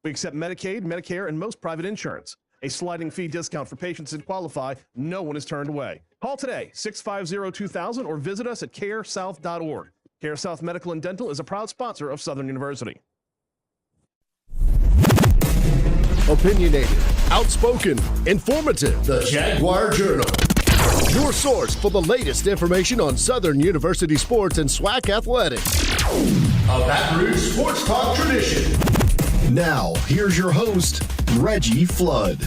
We accept Medicaid, Medicare, and most private insurance. A sliding fee discount for patients that qualify. No one is turned away. Call today, 650-2000, or visit us at caresouth.org. Care South Medical and Dental is a proud sponsor of Southern University. Opinionated, outspoken, informative. The Jaguar Journal. Your source for the latest information on Southern University sports and SWAC athletics. A Baton Rouge sports talk tradition. Now, here's your host, Reggie Flood.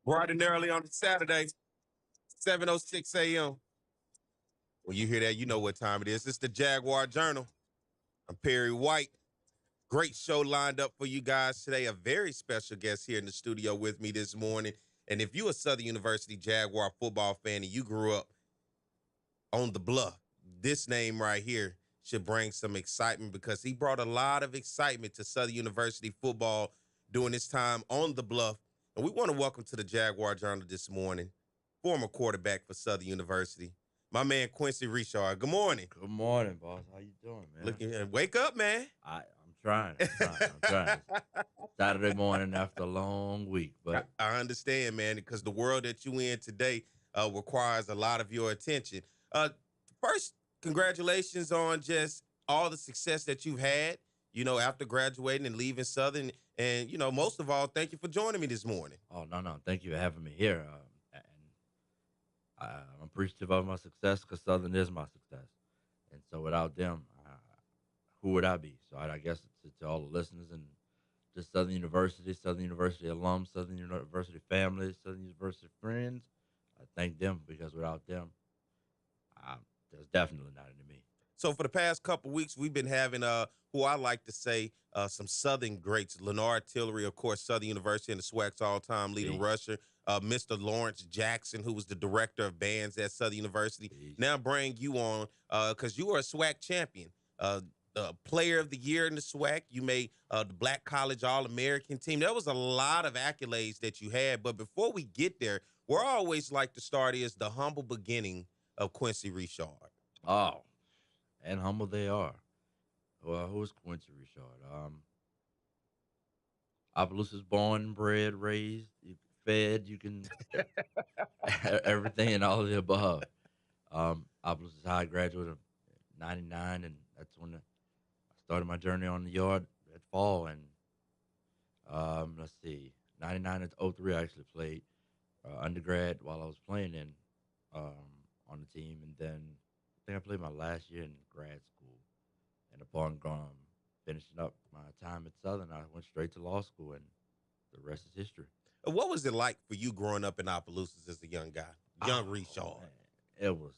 Bright and early on Saturday, 7:06 a.m. When you hear that, you know what time it is. It's the Jaguar Journal. I'm Perry White. Great show lined up for you guys today. A very special guest here in the studio with me this morning. And if you're a Southern University Jaguar football fan and you grew up on the Bluff, this name right here should bring some excitement because he brought a lot of excitement to Southern University football during his time on the Bluff. And we want to welcome to the Jaguar Journal this morning, former quarterback for Southern University, my man Quincy Richard. Good morning. Good morning, boss. How you doing, man? Wake up, man. I'm trying. Saturday morning after a long week, but I understand, man, because the world that you in today requires a lot of your attention. First, congratulations on just all the success that you've had, after graduating and leaving Southern. And, most of all, thank you for joining me this morning. Oh, no. Thank you for having me here. And I'm appreciative of my success because Southern is my success. And so without them, who would I be? So I guess to all the listeners and just Southern University alums, Southern University families, Southern University friends, I thank them because without them, there's definitely not any me. So for the past couple weeks, we've been having who I like to say some Southern greats. Leonard Tillery, of course, Southern University and the SWAC's all-time leading rusher. Mr. Lawrence Jackson, who was the director of bands at Southern University. Now bring you on because you are a SWAC champion. The player of the year in the SWAC. You made the Black College All-American team. There was a lot of accolades that you had. But before we get there, where I always like to start is the humble beginning of Quincy Richard. Oh, and humble they are. Well, who's Quincy Richard? Opelousas born, bred, raised, fed. You can everything and all of the above. Opelousas High graduate of '99, and that's when I started my journey on the yard at fall. And let's see, '99 to '03, I actually played undergrad while I was playing on the team, and then I think I played my last year in grad school. And upon finishing up my time at Southern, I went straight to law school, and the rest is history. What was it like for you growing up in Opelousas as a young guy, young Richard? Man, it was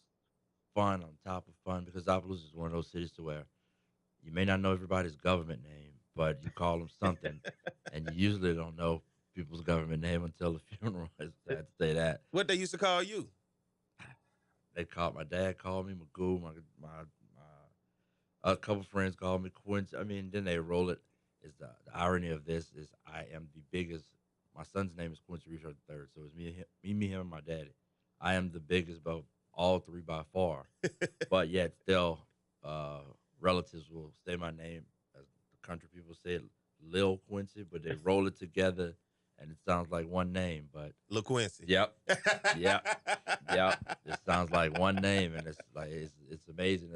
fun on top of fun because Opelousas is one of those cities to where you may not know everybody's government name, but you call them something, and you usually don't know people's government name until the funeral. I had to say that. What they used to call you? My dad called me Magoo. A couple friends called me Quincy. I mean, then they roll it. Is the irony of this is I am the biggest. My son's name is Quincy Richard III, so it's me, him, and my daddy. I am the biggest of all three by far, but yet still, relatives will say my name as the country people say it, Lil Quincy, but they roll it together, and it sounds like one name. But Lil Quincy. Yep. It sounds like one name, and it's amazing.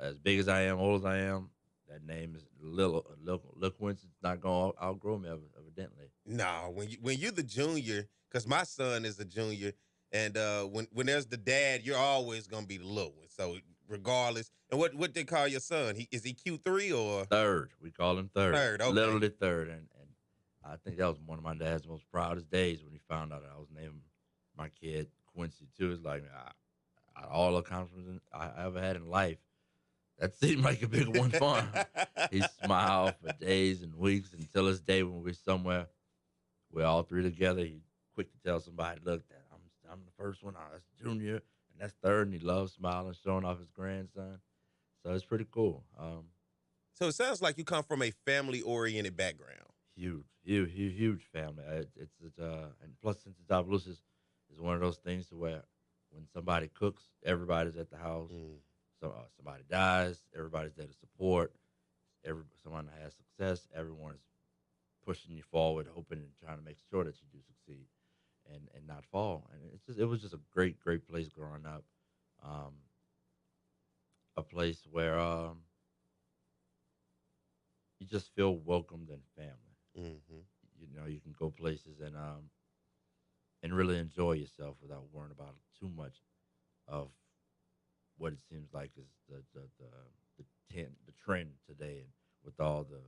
As big as I am, old as I am, that name is Lil Quincy. It's not going to outgrow me, evidently. No, when you're the junior, because my son is a junior, and when there's the dad, you're always going to be the little one. So regardless, and what they call your son? Is he Q3 or third? We call him third. Third, okay. Literally third, and I think that was one of my dad's most proudest days when he found out that I was naming my kid Quincy too. It's like all the accomplishments I ever had in life. That seemed like a big one for him. He smiled for days and weeks until this day when we're somewhere, we're all three together. He quick to tell somebody, look, I'm the first one. That's junior, and that's third. And he loves smiling, showing off his grandson. So it's pretty cool. So it sounds like you come from a family-oriented background. Huge family. And plus, since it's Opelousas, it's one of those things to where when somebody cooks, everybody's at the house. Mm. So somebody dies, everybody's there to support. Someone has success, everyone's pushing you forward, hoping and trying to make sure that you do succeed and not fall. And it was just a great place growing up. A place where you just feel welcomed and family. Mm-hmm. You know, you can go places and really enjoy yourself without worrying about too much of what it seems like is the trend today, and with all the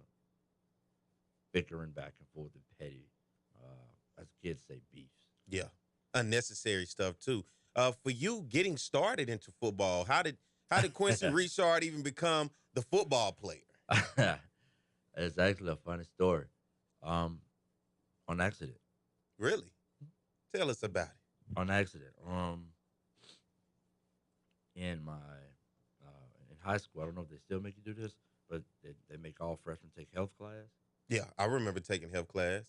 bickering back and forth and petty, as kids say, beefs. Yeah, unnecessary stuff too. For you getting started into football, how did Quincy Richard even become the football player? It's actually a funny story. On accident. Really? Tell us about it. On accident. In high school, I don't know if they still make you do this, but they make all freshmen take health class. Yeah, I remember taking health class.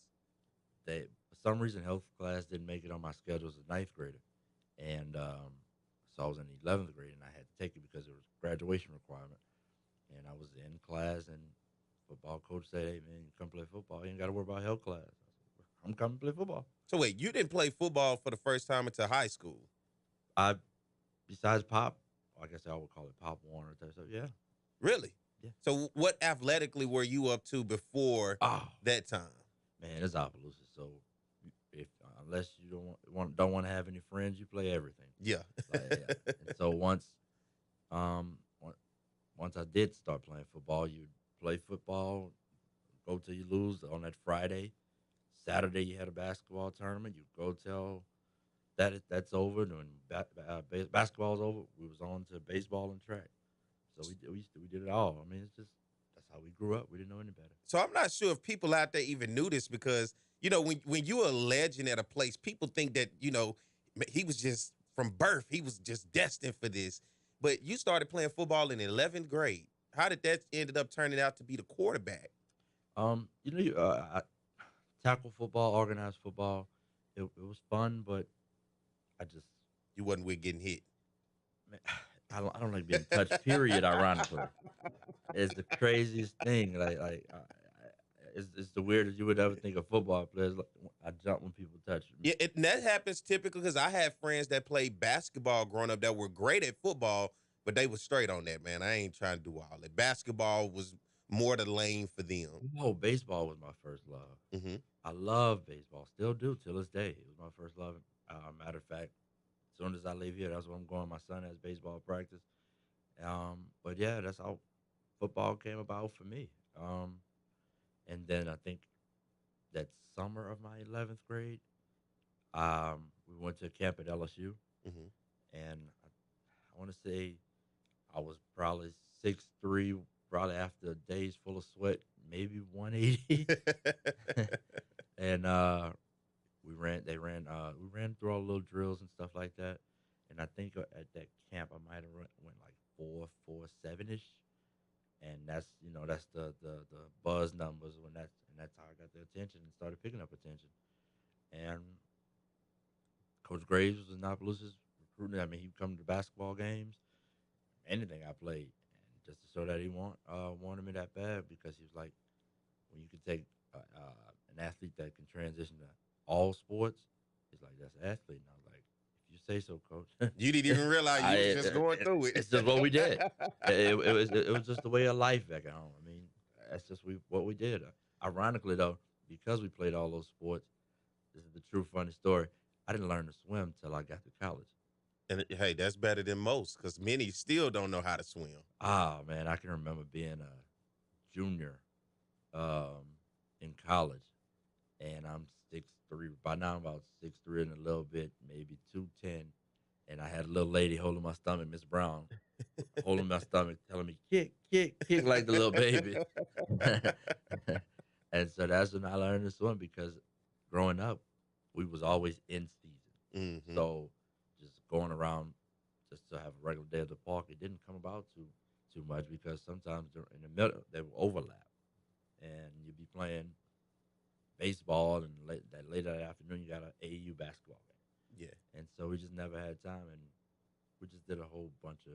For some reason, health class didn't make it on my schedule as a ninth grader, and so I was in the 11th grade, and I had to take it because it was a graduation requirement. And I was in class, and football coach said, "Hey man, you come play football. You ain't got to worry about health class." I said, "I'm coming to play football." So wait, you didn't play football for the first time until high school? Besides Pop, I guess I would call it Pop Warner type stuff. Yeah. Really? Yeah. So what athletically were you up to before that time? Man, it's Opelousas. So if unless you don't want to have any friends, you play everything. Yeah. Yeah. And so once I did start playing football, you'd play football, go till you lose on that Friday. Saturday you had a basketball tournament. You go till that's over. And when basketball's over, we was on to baseball and track. So we did it all. I mean, it's just that's how we grew up. We didn't know any better. So I'm not sure if people out there even knew this because, you know, when you're a legend at a place, people think that, you know, he was just from birth. He was just destined for this. But you started playing football in 11th grade. How did that ended up turning out to be the quarterback? I tackle football, organized football. It was fun, but You wasn't with getting hit. man, I don't like being touched. Period. Ironically, it's the craziest thing. It's the weirdest you would ever think of football players. Like, I jump when people touch me. Yeah, and that happens typically because I had friends that played basketball growing up that were great at football, but they were straight on that, man. I ain't trying to do all that. Basketball was more the lane for them. No, baseball was my first love. Mm-hmm. I love baseball. Still do till this day. It was my first love. Matter of fact, as soon as I leave here, that's where I'm going. My son has baseball practice. But yeah, that's how football came about for me. And then I think that summer of my 11th grade, we went to a camp at LSU, Mm-hmm. and I want to say I was probably 6'3", probably after days full of sweat, maybe 180. And we ran through all the little drills and stuff like that. And I think at that camp I might have went like 4.47-ish. And that's the buzz numbers and that's how I got the attention and started picking up attention. And Coach Graves was in Opelousas recruiting. I mean, he'd come to basketball games, anything I played, and just to show that he wanted me that bad, because he was like, when you can take an athlete that can transition to all sports, he's like, that's an athlete. And I was like, if you say so, Coach. You didn't even realize you was just going through it. It's just what we did. It was just the way of life back at home. I mean, that's just what we did. Ironically, though, because we played all those sports, this is the true funny story. I didn't learn to swim till I got to college. And hey, that's better than most because many still don't know how to swim. Ah, man, I can remember being a junior in college, and I'm 6'3". By now, I'm about 6'3" and a little bit, maybe 210. And I had a little lady holding my stomach, Miss Brown, holding my stomach, telling me, kick, like the little baby. And so that's when I learned to swim, because growing up, we was always in season. Mm-hmm. So just going around just to have a regular day at the park, it didn't come about to too much because sometimes they're in the middle they will overlap, and you'll be playing baseball and later that afternoon you got an AAU basketball game. Yeah. And so we just never had time, and we just did a whole bunch of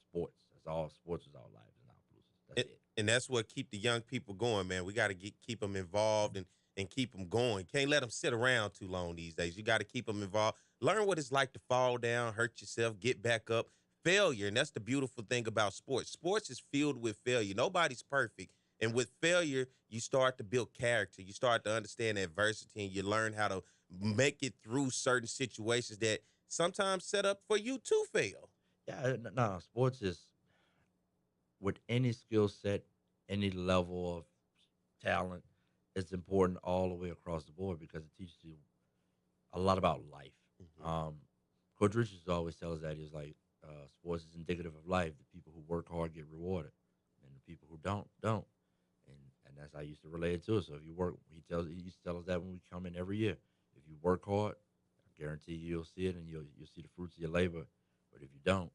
sports. That's all. Sports is our lives in Opelousas. That's it. And that's what keep the young people going, man. We got to keep them involved and keep them going. Can't let them sit around too long these days. You got to keep them involved. Learn what it's like to fall down, hurt yourself, get back up. Failure, and that's the beautiful thing about sports. Sports is filled with failure. Nobody's perfect. And with failure, you start to build character. You start to understand adversity, and you learn how to make it through certain situations that sometimes set up for you to fail. Yeah, no, sports is with any skill set, any level of talent, it's important all the way across the board because it teaches you a lot about life. Mm-hmm. Coach Richard always tells us that he's like, sports is indicative of life. The people who work hard get rewarded, and the people who don't. And that's how I used to relate it to us. So if you work, he used to tell us that when we come in every year. If you work hard, I guarantee you'll see it, and you'll see the fruits of your labor. But if you don't,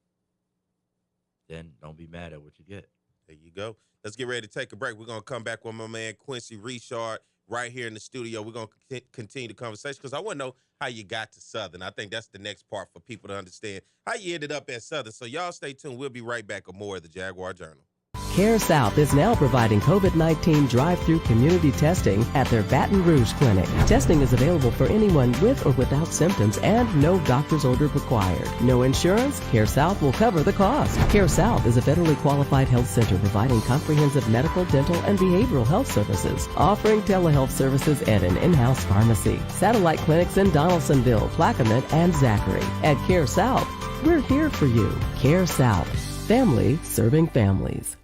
then don't be mad at what you get. There you go. Let's get ready to take a break. We're going to come back with my man Quincy Richard right here in the studio. We're going to continue the conversation because I want to know how you got to Southern. I think that's the next part for people to understand how you ended up at Southern. So y'all stay tuned. We'll be right back with more of the Jaguar Journal. Care South is now providing COVID-19 drive-through community testing at their Baton Rouge clinic. Testing is available for anyone with or without symptoms and no doctor's order required. No insurance? Care South will cover the cost. Care South is a federally qualified health center providing comprehensive medical, dental, and behavioral health services, offering telehealth services and an in-house pharmacy. Satellite clinics in Donaldsonville, Plaquemine, and Zachary. At Care South, we're here for you. Care South. Family serving families.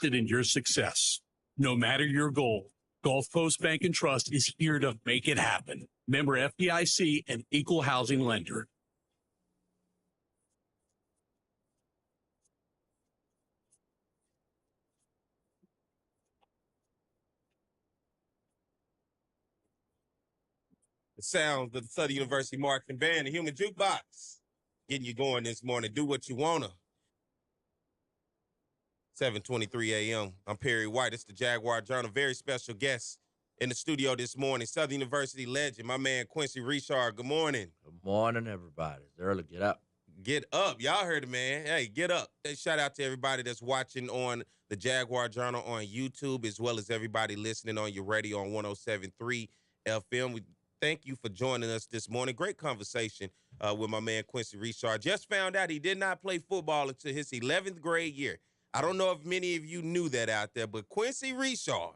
invested in your success. No matter your goal, Gulf Coast Bank and Trust is here to make it happen. Member FDIC and equal housing lender. The sounds of the Southern University Marching Band, the Human Jukebox, getting you going this morning. Do what you wanna. 7:23 a.m. I'm Perry White. It's the Jaguar Journal. Very special guest in the studio this morning. Southern University legend, my man Quincy Richard. Good morning. Good morning, everybody. It's early. Get up. Get up. Y'all heard it, man. Hey, get up. Hey, shout out to everybody that's watching on the Jaguar Journal on YouTube, as well as everybody listening on your radio on 107.3 FM. We thank you for joining us this morning. Great conversation with my man Quincy Richard. Just found out he did not play football until his 11th grade year. I don't know if many of you knew that out there, but Quincy Richard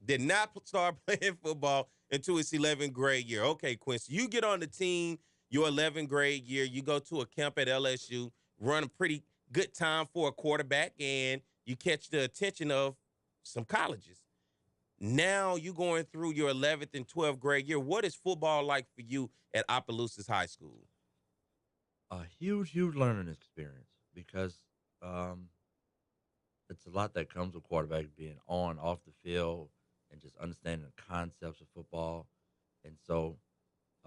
did not start playing football until his 11th grade year. Okay, Quincy, you get on the team your 11th grade year. You go to a camp at LSU, run a pretty good time for a quarterback, and you catch the attention of some colleges. Now you're going through your 11th and 12th grade year. What is football like for you at Opelousas High School? A huge learning experience because it's a lot that comes with quarterback being on, off the field, and just understanding the concepts of football. And so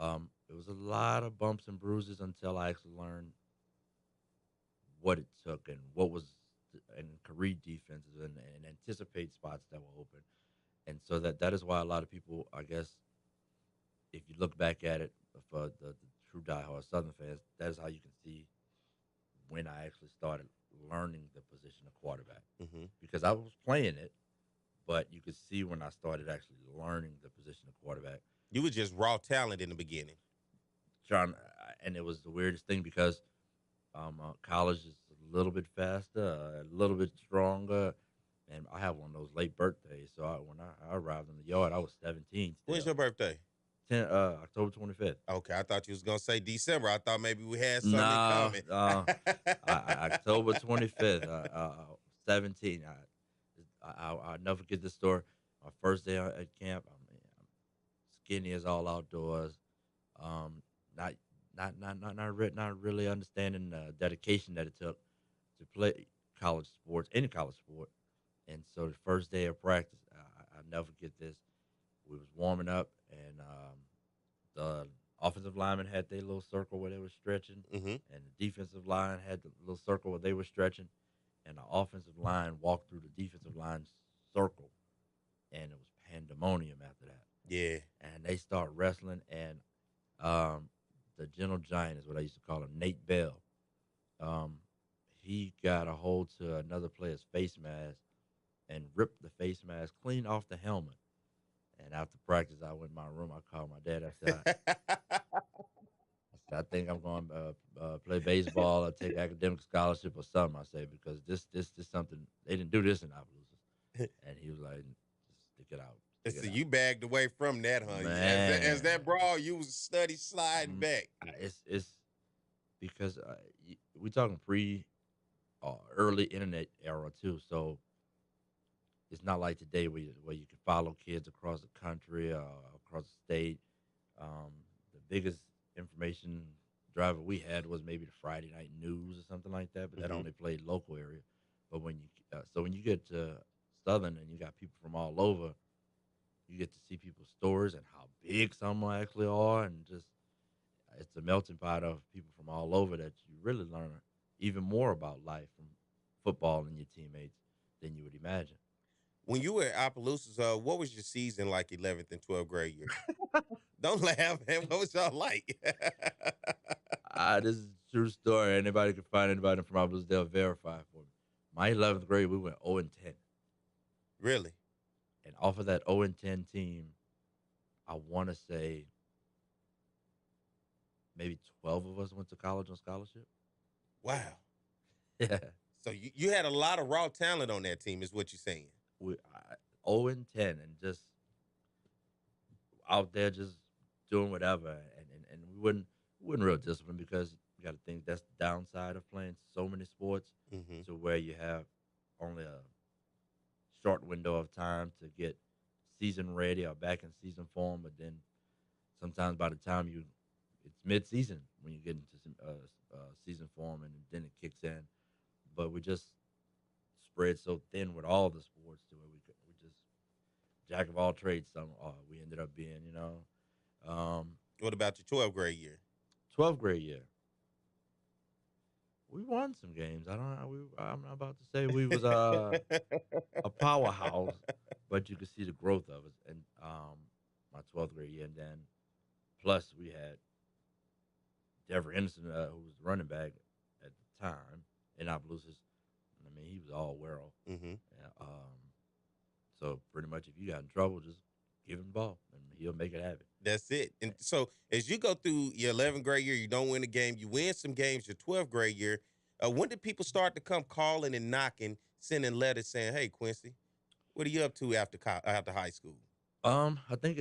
it was a lot of bumps and bruises until I actually learned what it took and what was and could read defenses and anticipate spots that were open. And so that is why a lot of people, I guess, if you look back at it for the true diehard Southern fans, that is how you can see when I actually started learning the position of quarterback. Mm-hmm. Because I was playing it, but you could see when I started actually learning the position of quarterback. You were just raw talent in the beginning. And it was the weirdest thing because college is a little bit faster, a little bit stronger, and I have one of those late birthdays. So when I arrived in the yard, I was 17. Still. When's your birthday? October 25th. Okay, I thought you was gonna say December. I thought maybe we had something coming. October 25th, 17. I'll never forget this story. My first day at camp, I'm skinny as all outdoors. Not really understanding the dedication that it took to play college sports, any college sport. And so the first day of practice, I'll never forget this. We was warming up, and the offensive lineman had their little circle where they were stretching, Mm-hmm. and the defensive line had the little circle where they were stretching, and the offensive line walked through the defensive line's circle, and it was pandemonium after that. Yeah. And they start wrestling, and the gentle giant is what I used to call him, Nate Bell. He got a hold to another player's face mask and ripped the face mask clean off the helmet. And after practice, I went in my room. I called my dad. I said, I think I'm going to play baseball or take academic scholarship or something. I say, because this something, they didn't do this in Opelousas. And he was like, just stick it out. So you bagged away from that, huh? As that brawl, you was study sliding back. It's because we talking early internet era too. So it's not like today where you can follow kids across the country, across the state. The biggest information driver we had was maybe the Friday night news or something like that, but that only played local area. But when you get to Southern and you got people from all over, you get to see people's stories and how big some actually are, and just it's a melting pot of people from all over that you really learn even more about life from football and your teammates than you would imagine. When you were at Opelousas, what was your season like, 11th and 12th grade year? Don't laugh, man. What was y'all like? This is a true story. Anybody can find anybody from Opelousas, they'll verify for me. My 11th grade, we went 0-10. Really? And off of that 0-10 team, I want to say maybe 12 of us went to college on scholarship. Wow. Yeah. So you had a lot of raw talent on that team, is what you're saying. 0-10 and just out there just doing whatever. And we weren't real disciplined because you got to think that's the downside of playing so many sports Mm-hmm. to where you have only short window of time to get season ready or back in season form. But then sometimes by the time it's mid-season when you get into some season form, and then it kicks in. But we just spread so thin with all the sports to where we just jack of all trades. We ended up being, What about your 12th grade year? 12th grade year. We won some games. I don't know. I'm not about to say we was a powerhouse, but you could see the growth of us. And my 12th grade year, and then plus we had Dever Henderson, who was the running back at the time in Opelousas. I mean, he was all world. Mm-hmm. So pretty much, if you got in trouble, just give him the ball, and he'll make it happen. That's it. And so as you go through your 11th grade year, you don't win a game. You win some games your 12th grade year. When did people start to come calling and knocking, sending letters saying, "Hey, Quincy, what are you up to after high school?" I think,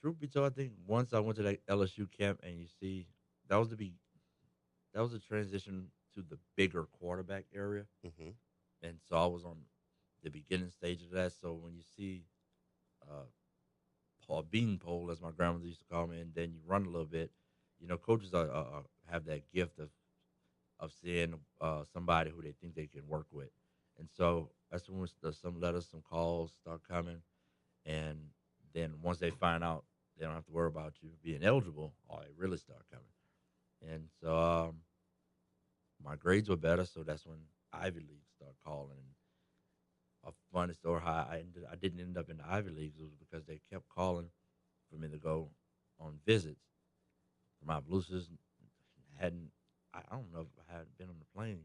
truth be told, I think once I went to that LSU camp, and you see that was the transition to the bigger quarterback area, Mm-hmm. and so I was on the beginning stage of that. So when you see Paul Beanpole, as my grandmother used to call me, and then you run a little bit, coaches have that gift of seeing somebody who they think they can work with, and so that's when some letters, some calls start coming, and then once they find out they don't have to worry about you being eligible, they really start coming, and so my grades were better, so that's when Ivy League started calling. And a funny story how I didn't end up in the Ivy Leagues was because they kept calling for me to go on visits from my Blues. I don't know if I had been on the plane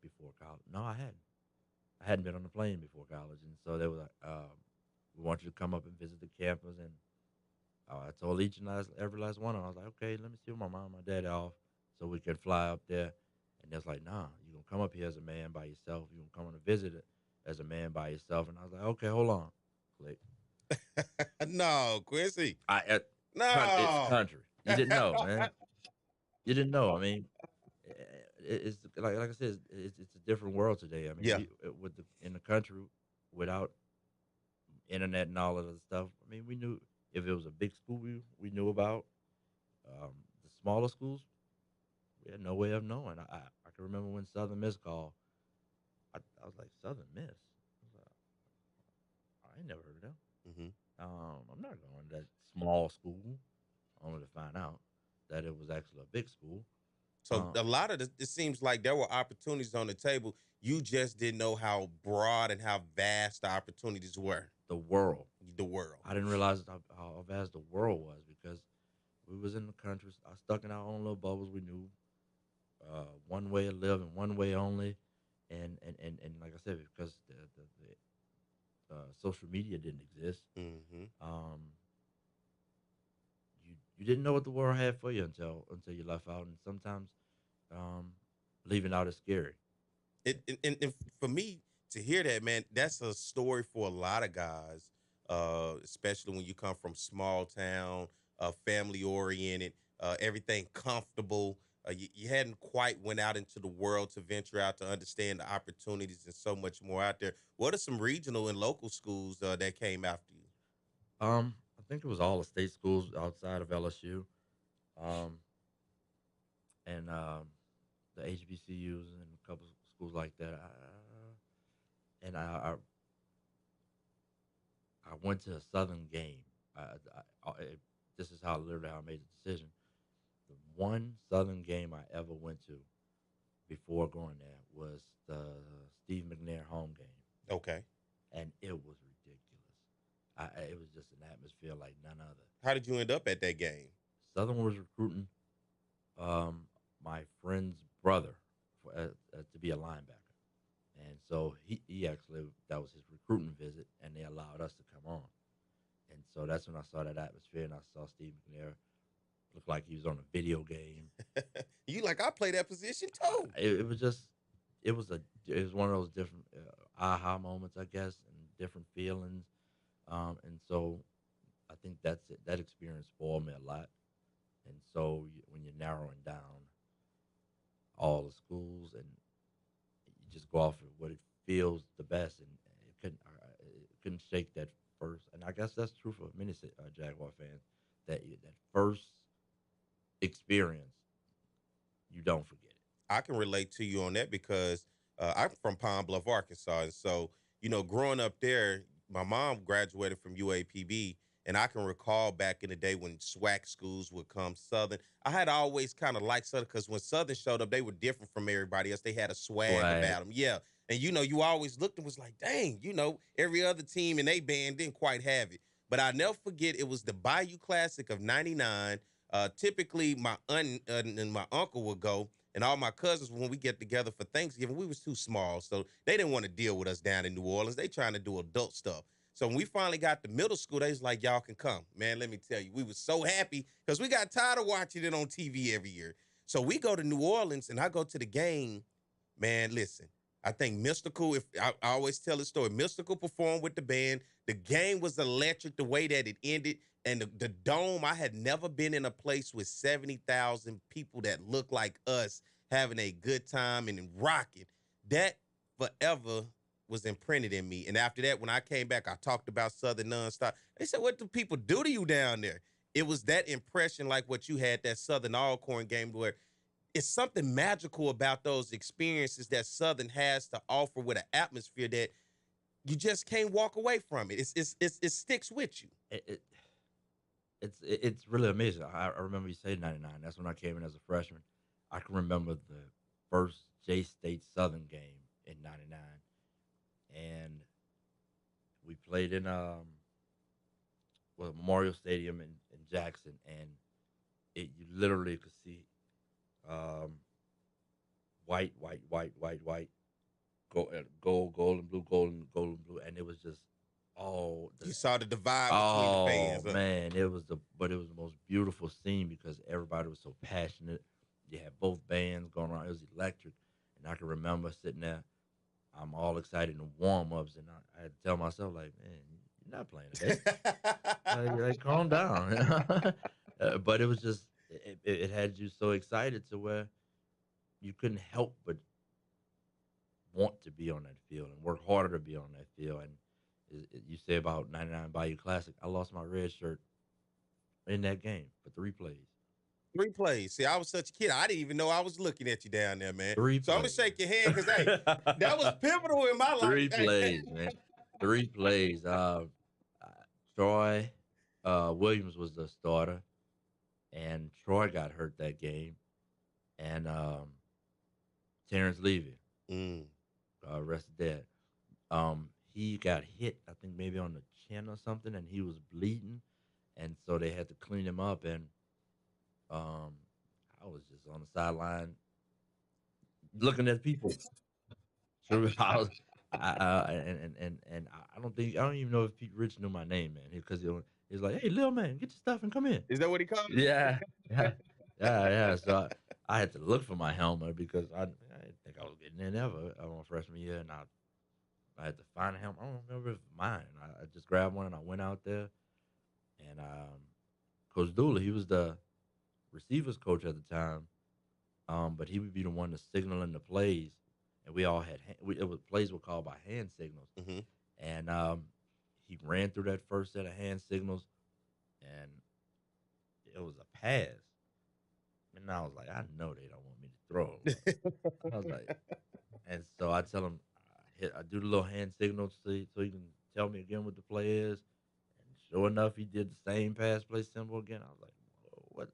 before college. No, I hadn't. I hadn't been on the plane before college, and so they were like, "We want you to come up and visit the campus." And I told each and every last one of them, I was like, "Okay, let me see my mom and my dad off, so we can fly up there." And they was like, "Nah, you're gonna come up here as a man by yourself. You're gonna come on a visit as a man by yourself." And I was like, "Okay, hold on." Click. No, Quincy. It's No. country. You didn't know, man. You didn't know. I mean, it's like I said, it's a different world today. I mean, Yeah. in the country without internet and all of that stuff. I mean, we knew if it was a big school we knew about. The smaller schools, we had no way of knowing. I can remember when Southern Miss called. I was like, Southern Miss? I was like, I ain't never heard of them. Mm-hmm. I'm not going to that small school, only to find out that it was actually a big school. So a lot of it seems like there were opportunities on the table. You just didn't know how broad and how vast the opportunities were. The world. The world. I didn't realize how vast the world was because we was in the country, stuck in our own little bubbles. We knew one way to live and one way only. And like I said, because the social media didn't exist, Mm-hmm. you didn't know what the world had for you until you left out. And sometimes leaving out is scary. And for me to hear that, man, that's a story for a lot of guys, especially when you come from small town, family oriented, everything comfortable. You hadn't quite went out into the world to venture out to understand the opportunities and so much more out there. What are some regional and local schools that came after you? I think it was all the state schools outside of LSU, and the HBCUs and a couple schools like that. I went to a Southern game. This is literally how I made the decision. The one Southern game I ever went to before going there was the Steve McNair home game, Okay. and it was ridiculous. It was just an atmosphere like none other. How did you end up at that game? Southern was recruiting my friend's brother to be a linebacker, and so he actually, that was his recruiting visit, and they allowed us to come on, and so that's when I saw that atmosphere, and I saw Steve McNair look like he was on a video game. You like, I play that position too. It was just it was one of those different aha moments, I guess, and different feelings, and so I think that's it. That experience spoiled me a lot. And so when you're narrowing down all the schools and you just go off of what it feels the best, and if couldn't shake that first, and I guess that's true for many Jaguar fans. That first experience, you don't forget it. I can relate to you on that because I'm from Pine Bluff, Arkansas. And so, growing up there, my mom graduated from UAPB. And I can recall back in the day when SWAC schools would come, Southern. I had always kind of liked Southern because when Southern showed up, they were different from everybody else. They had a swag about them. Yeah. And, you always looked and was like, dang, every other team in they band didn't quite have it. But I'll never forget, it was the Bayou Classic of 99. Typically, my aunt and my uncle would go. And all my cousins, when we get together for Thanksgiving, we was too small. So they didn't want to deal with us down in New Orleans. They trying to do adult stuff. So when we finally got to middle school, they was like, y'all can come. Man, let me tell you, we was so happy because we got tired of watching it on TV every year. So we go to New Orleans, and I go to the game. Man, listen, I think Mystical, I always tell the story, Mystical performed with the band. The game was electric the way that it ended. And the Dome, I had never been in a place with 70,000 people that looked like us having a good time and rocking. That forever was imprinted in me. And after that, when I came back, I talked about Southern nonstop. They said, what do people do to you down there? It was that impression like what you had, that Southern Alcorn game, where it's something magical about those experiences that Southern has to offer with an atmosphere that you just can't walk away from it. It sticks with you. It's really amazing. I remember you saying 99. That's when I came in as a freshman. I can remember the first J State Southern game in 99. And we played in Memorial Stadium in Jackson, and you literally could see white, gold and blue, and it was just all you saw the divide between the fans. Oh man, it was the most beautiful scene because everybody was so passionate. You had both bands going on. It was electric, and I can remember sitting there. I'm all excited in warm-ups, and I had to tell myself, like, man, you're not playing today. like, calm down. But it was just, it had you so excited to where you couldn't help but want to be on that field and work harder to be on that field. And you say about 99 Bayou Classic, I lost my red shirt in that game for 3 plays. 3 plays. See, I was such a kid. I didn't even know I was looking at you down there, man. 3 so plays. I'm going to shake your hand because, hey, that was pivotal in my life. 3 plays, man. 3 plays. Troy Williams was the starter, and Troy got hurt that game. And Terrence Levy, rested dead. He got hit, I think maybe on the chin or something, and he was bleeding. And so they had to clean him up, and I was just on the sideline looking at people. So I was, and I don't even know if Pete Rich knew my name, man, because he was like, "Hey, little man, get your stuff and come in." Is that what he called you? Yeah. So I had to look for my helmet because I didn't think I was getting in ever my freshman year, and I had to find a helmet. I don't remember if it was mine. I just grabbed one and I went out there, and Coach Dooley, he was the receivers coach at the time, but he would be the one to signal in the plays, and we all had plays were called by hand signals, and he ran through that first set of hand signals, and it was a pass, and I was like, I know they don't want me to throw. I was like, and so I tell him, I do the little hand signal so he can tell me again what the play is, and sure enough, he did the same pass play symbol again. I was like, whoa, what?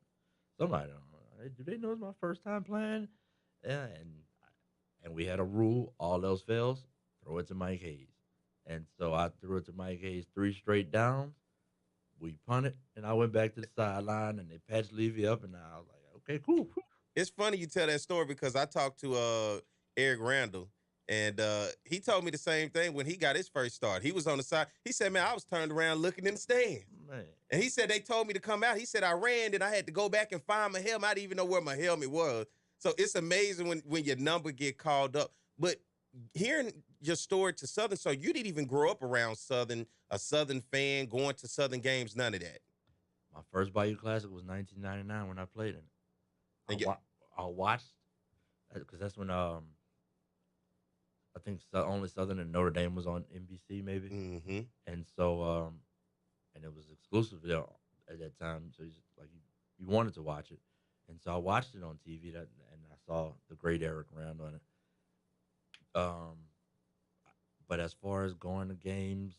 Somebody don't know. Do they know it's my first time playing? Yeah, and we had a rule: all else fails, throw it to Mike Hayes. And so I threw it to Mike Hayes 3 straight downs. We punted, and I went back to the sideline, and they patched Levy up, and I was like, okay, cool. It's funny you tell that story because I talked to Eric Randall, and he told me the same thing when he got his first start. He was on the side. He said, man, I was turned around looking in the stand. Man. And he said they told me to come out. He said I ran, and I had to go back and find my helmet. I didn't even know where my helmet was. So it's amazing when your number get called up. But hearing your story to Southern, so you didn't even grow up around Southern, a Southern fan, going to Southern games, none of that. My first Bayou Classic was 1999 when I played in it. I watched, because that's when I think only Southern and Notre Dame was on NBC maybe, Mm-hmm. and so and it was exclusive there at that time. So you wanted to watch it, and so I watched it on TV. And I saw the great Eric Round on it. But as far as going to games,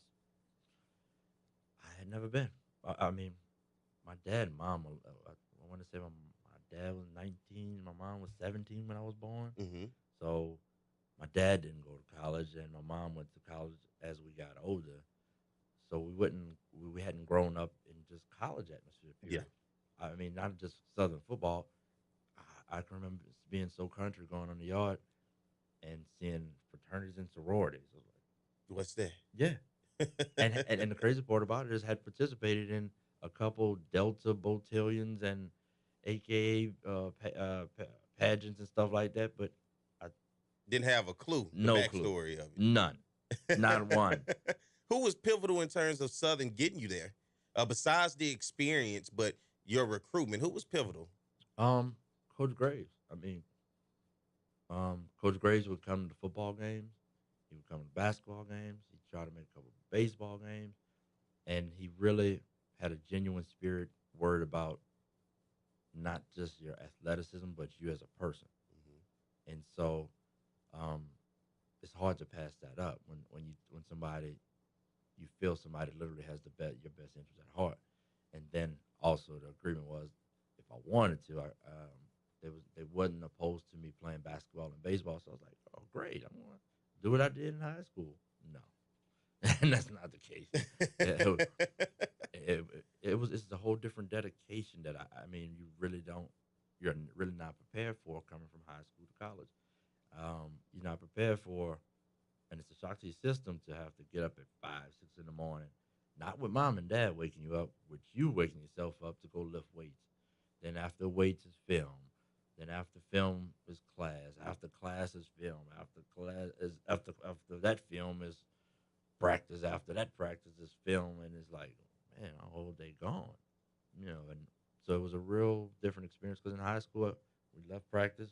I had never been. I mean, my dad and mom. I want to say my dad was 19, my mom was 17 when I was born. Mm-hmm. So my dad didn't go to college, and my mom went to college as we got older. So we hadn't grown up in just college atmosphere. Period. I mean, not just Southern football. I can remember being so country, going on the yard and seeing fraternities and sororities. I was like, What's that? yeah. And the crazy part about it is had participated in a couple Delta Botillions and AKA pageants and stuff like that, but I Didn't have a clue. The no clue, backstory of it. none, not one. Who was pivotal in terms of Southern getting you there? Besides the experience, but your recruitment, who was pivotal? Coach Graves. I mean, Coach Graves would come to football games. He would come to basketball games. He'd try to make a couple of baseball games, and he really had a genuine spirit, worried about not just your athleticism, but you as a person. And so, it's hard to pass that up when somebody, you feel somebody literally has your best interest at heart. And then also the agreement was, if I wanted to, they wasn't opposed to me playing basketball and baseball. So I was like, oh great, I'm gonna do what I did in high school. No, and that's not the case. It's a whole different dedication that I mean you're really not prepared for coming from high school to college. You're not prepared for, and it's a shock to your system to have to get up at 5, 6 in the morning, not with mom and dad waking you up, with you waking yourself up to go lift weights. Then after weights is film. Then after film is class. After class is film. After that film is practice. After that practice is film, and it's like, man, a whole day gone, And so it was a real different experience because in high school we left practice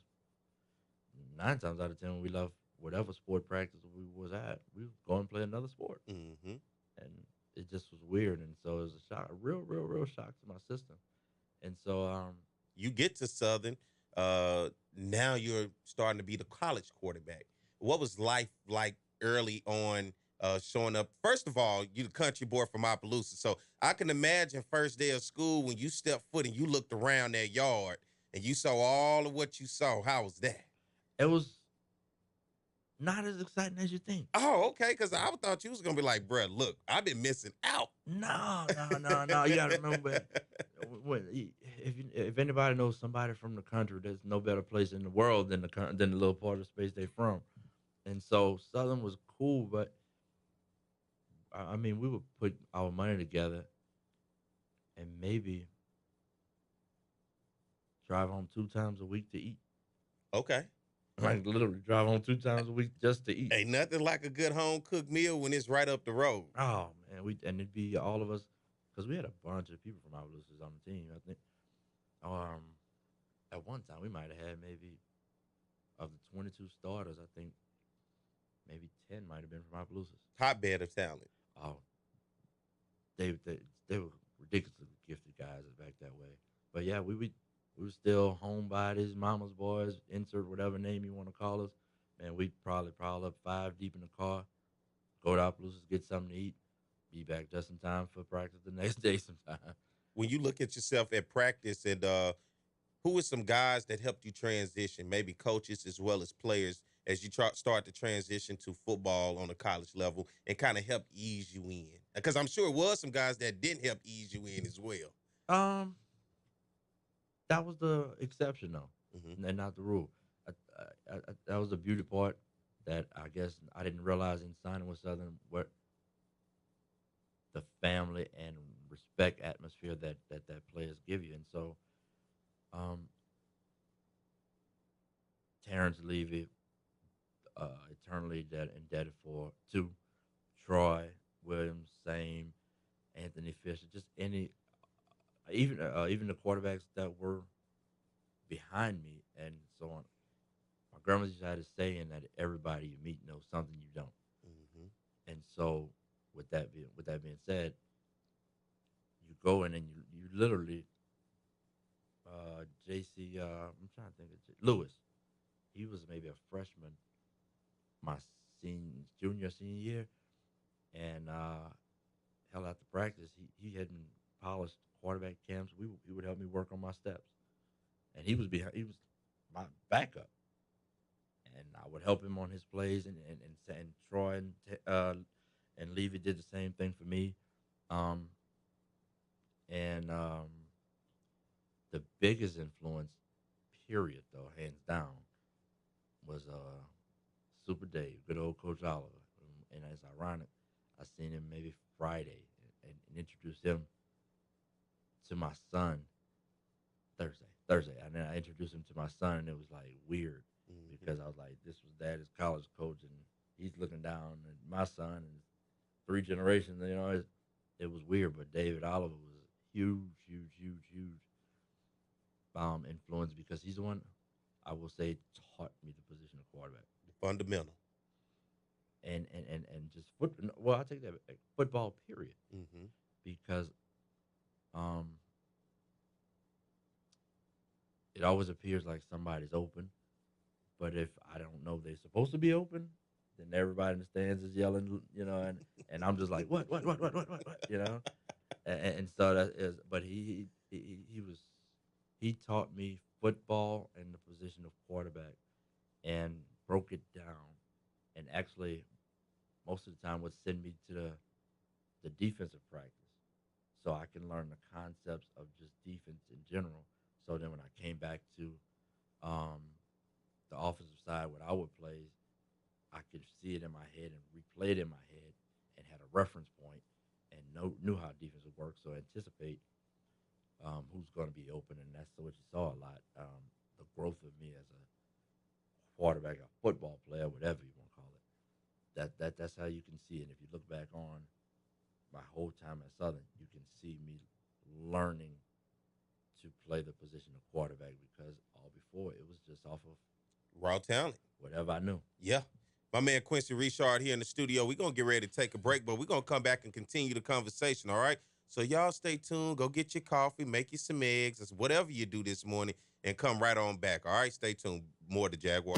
9 times out of 10 when we left whatever sport practice we was at, we would go and play another sport, Mm-hmm. and it just was weird, and so it was a shock, a real shock to my system, and so You get to Southern. Now you're starting to be the college quarterback. What was life like early on, showing up? First of all, you the country boy from Opelousas, so I can imagine first day of school when you stepped foot and you looked around that yard and you saw all of what you saw. How was that? it was not as exciting as you think. Oh, okay, because I thought you was gonna be like, bruh, look, I've been missing out. No. You gotta remember, if anybody knows somebody from the country, there's no better place in the world than the little part of space they're from. And so Southern was cool, but I mean, we would put our money together and maybe drive home 2 times a week to eat. Okay. Like literally drive home 2 times a week just to eat. Ain't nothing like a good home cooked meal when it's right up the road. Oh man, and it'd be all of us, because we had a bunch of people from Opelousas on the team. I think, at one time we might have had maybe, of the 22 starters, I think maybe 10 might have been from Opelousas. Hotbed of talent. Oh, they were ridiculously gifted guys back that way. But yeah, we were still homebodies, mama's boys, insert whatever name you want to call us. Man, we'd probably up 5 deep in the car, go to Opelousas, get something to eat, be back just in time for practice the next day sometime. When you look at yourself at practice, and who are some guys that helped you transition, maybe coaches as well as players, as you start to transition to football on a college level and kind of help ease you in? Because I'm sure it was some guys that didn't help ease you in as well. That was the exception, though, and not the rule. That was the beauty part that I guess I didn't realize in signing with Southern, what the family and respect atmosphere that players give you. And so, Terrence Levy, eternally indebted to Troy Williams, same, Anthony Fisher, just even the quarterbacks that were behind me and so on. My grandma used to have a saying that everybody you meet knows something you don't. And so, with that being said, you go in and you literally, JC, I'm trying to think of Lewis. He was maybe a freshman my senior year, and hell, after practice, he hadn't polished quarterback camps. He would help me work on my steps, and he was my backup, and I would help him on his plays, and Troy and Levy did the same thing for me, the biggest influence, period, though, hands down, was Super Dave, good old Coach Oliver. And it's ironic, I seen him maybe Friday and introduced him to my son Thursday. And then I introduced him to my son, and it was like weird because I was like, this was Dad's college coach, and he's looking down at my son and 3 generations. You know, it was weird. But David Oliver was huge influence because he's the one, I will say, taught me the position of quarterback. Fundamental. And just football. Well, I take that football, period. Because it always appears like somebody's open, but if I don't know they're supposed to be open, then everybody in the stands is yelling, you know, and I'm just like, what, you know, and so that is. But he taught me football and the position of quarterback, and broke it down, and actually most of the time would send me to the defensive practice so I can learn the concepts of just defense in general. So then when I came back to the offensive side, what I would play, I could see it in my head and replay it in my head and had a reference point and knew how defense would work, so anticipate who's going to be open, and that's what you saw a lot. The growth of me as a quarterback, a football player, whatever you want to call it. That's how you can see it. If you look back on my whole time at Southern, you can see me learning to play the position of quarterback, because all before it was just off of raw talent, whatever I knew. Yeah. My man Quincy Richard here in the studio. We're going to get ready to take a break, but we're going to come back and continue the conversation, all right? So y'all stay tuned. Go get your coffee, make you some eggs, or whatever you do this morning, and come right on back, all right? Stay tuned. More to Jaguar.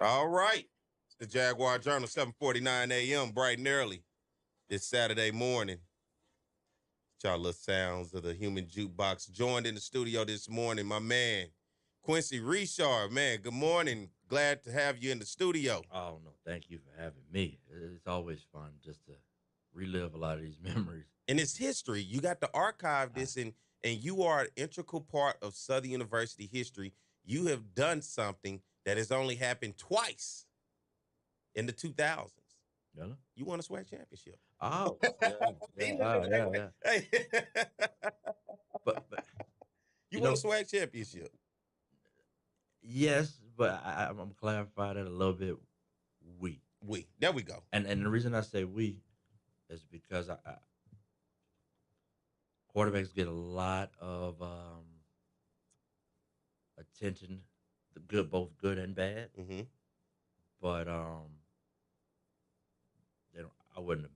All right. It's the Jaguar Journal, 7:49 a.m., bright and early this Saturday morning. Y'all little sounds of the human jukebox. Joined in the studio this morning, my man, Quincy Richard. Man, good morning. Glad to have you in the studio. Oh, no, thank you for having me. It's always fun just to relive a lot of these memories. And it's history. You got to archive this, and you are an integral part of Southern University history. You have done something that has only happened twice in the 2000s. Really? You won a SWAC championship. Oh, yeah. Hey. But You you won a know, SWAC championship. yes, but I'm gonna clarify that a little bit. There we go. And the reason I say we is because I quarterbacks get a lot of attention, both good and bad. Mm-hmm. But I wouldn't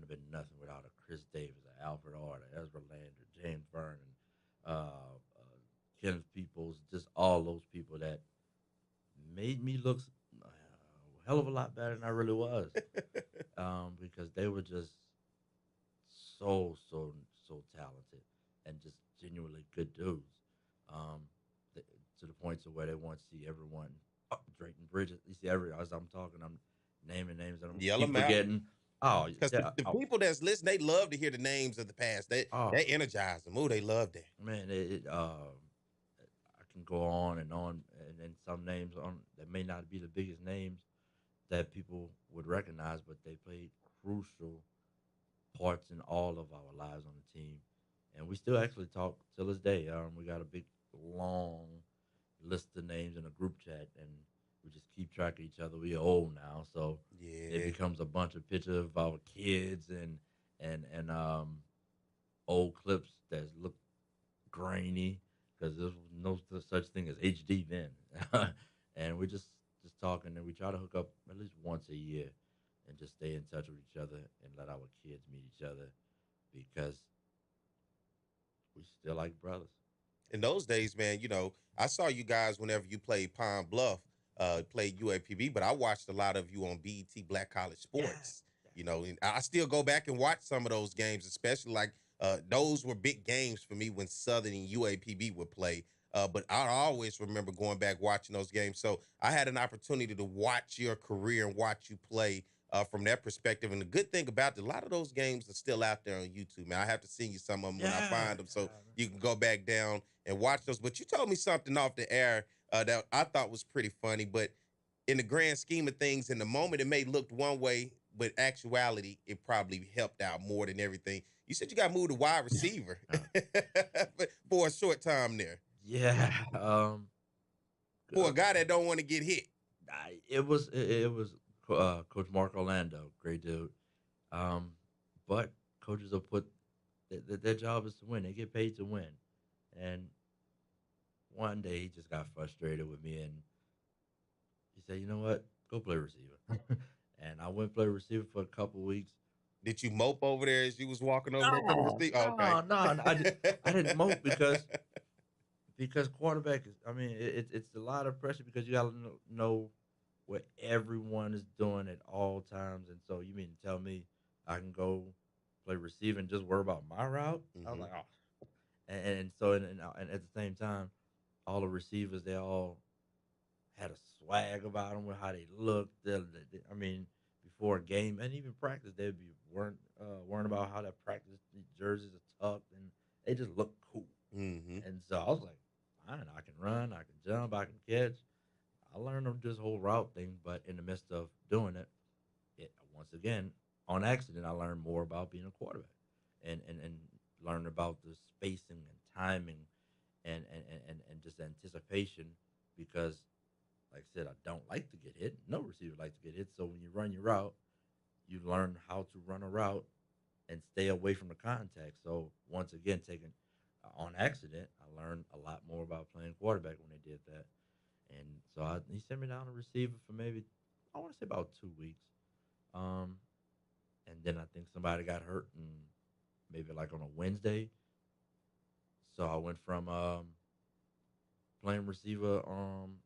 have been nothing without a Chris Davis, a Alfred Arter, Ezra Lander, James Vernon, Kenneth Peoples, just all those people that made me look a hell of a lot better than I really was, because they were just so talented and just genuinely good dudes, to the point to where they want to see everyone. Drayton Bridges, you see, as I'm talking, I'm naming names that I'm keep forgetting. Oh, because the people that's listening, they love to hear the names of the past. They energize them. Oh, they love that. Man, I can go on, and some names that may not be the biggest names that people would recognize, but they played crucial parts in all of our lives on the team, and we still actually talk till this day. We got a big, long list of names in a group chat, and we just keep track of each other. We are old now, so it becomes a bunch of pictures of our kids and old clips that look grainy because there was no such thing as HD then. And we just talking, and we try to hook up at least once a year and just stay in touch with each other and let our kids meet each other because we still like brothers. In those days, man, I saw you guys whenever you played Pine Bluff, played UAPB, but I watched a lot of you on BET Black College Sports. Yeah. And I still go back and watch some of those games, especially those were big games for me when Southern and UAPB would play. But I always remember going back watching those games. So I had an opportunity to watch your career and watch you play from that perspective. And the good thing about it, a lot of those games are still out there on YouTube, man. I have to send you some of them when I find them so you can go back down and watch those. But you told me something off the air that I thought was pretty funny. But in the grand scheme of things, in the moment, it may look one way, but actuality, it probably helped out more than everything. You said you got moved to wide receiver for a short time there. Yeah. For a guy that don't want to get hit. It was Coach Mark Orlando, great dude. But coaches will put their job is to win. They get paid to win. And one day he just got frustrated with me, and he said, "You know what? Go play receiver." And I went play receiver for a couple weeks. Did you mope over there as you was walking over there? No, I didn't mope because quarterback is. I mean, it's a lot of pressure because you got to know what everyone is doing at all times. And so you mean to tell me I can go play receiver and just worry about my route? Mm-hmm. I was like, oh. And so and at the same time, all the receivers, they all had a swag about them with how they looked. I mean, before a game and even practice, they'd be worrying about how that practice jerseys are tucked, and they just look cool. Mm-hmm. And so I was like, fine, I can run, I can jump, I can catch. I learned this whole route thing, but in the midst of doing it, once again, on accident, I learned more about being a quarterback and learned about the spacing and timing and just anticipation because, like I said, I don't like to get hit. No receiver likes to get hit. So when you run your route, you learn how to run a route and stay away from the contact. So once again, taking on accident, I learned a lot more about playing quarterback when they did that. And so he sent me down a receiver for maybe, I want to say about 2 weeks. And then I think somebody got hurt, and maybe like on a Wednesday. So I went from playing receiver on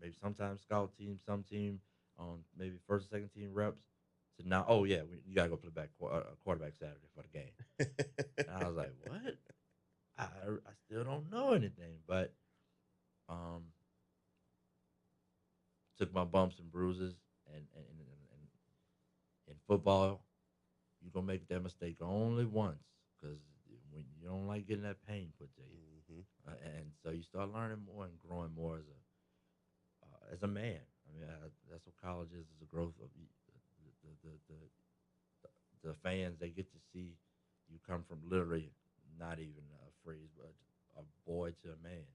maybe sometimes scout team, some team on maybe first or second team reps to now, oh yeah, you gotta go play quarterback Saturday for the game. And I was like, what? I still don't know anything, but um, took my bumps and bruises, and in football, you're gonna make that mistake only once, because when you don't like getting that pain put to you, and so you start learning more and growing more as a man. I mean, that's what college is a growth of the fans. They get to see you come from literally not even a phrase, but a boy to a man.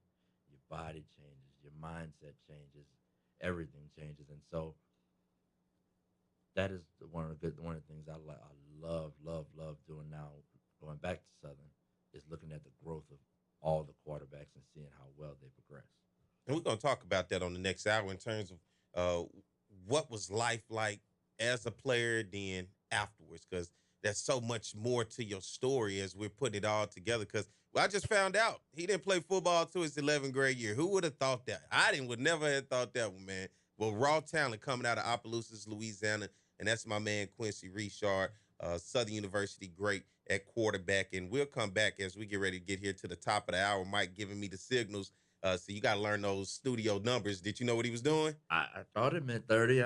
Your body changes, your mindset changes, everything changes, and so that is one of the things I like. I love doing now. Going back to Southern is looking at the growth of all the quarterbacks and seeing how well they progress. And we're going to talk about that on the next hour in terms of what was life like as a player then afterwards, because there's so much more to your story as we're putting it all together. Because I just found out he didn't play football till his 11th grade year. Who would have thought that? Would never have thought that one, man. Well, raw talent coming out of Opelousas, Louisiana, and that's my man Quincy Richard, Southern University great at quarterback. And we'll come back as we get ready to get here to the top of the hour. Mike giving me the signals. So you got to learn those studio numbers. Did you know what he was doing? I thought it meant 30. You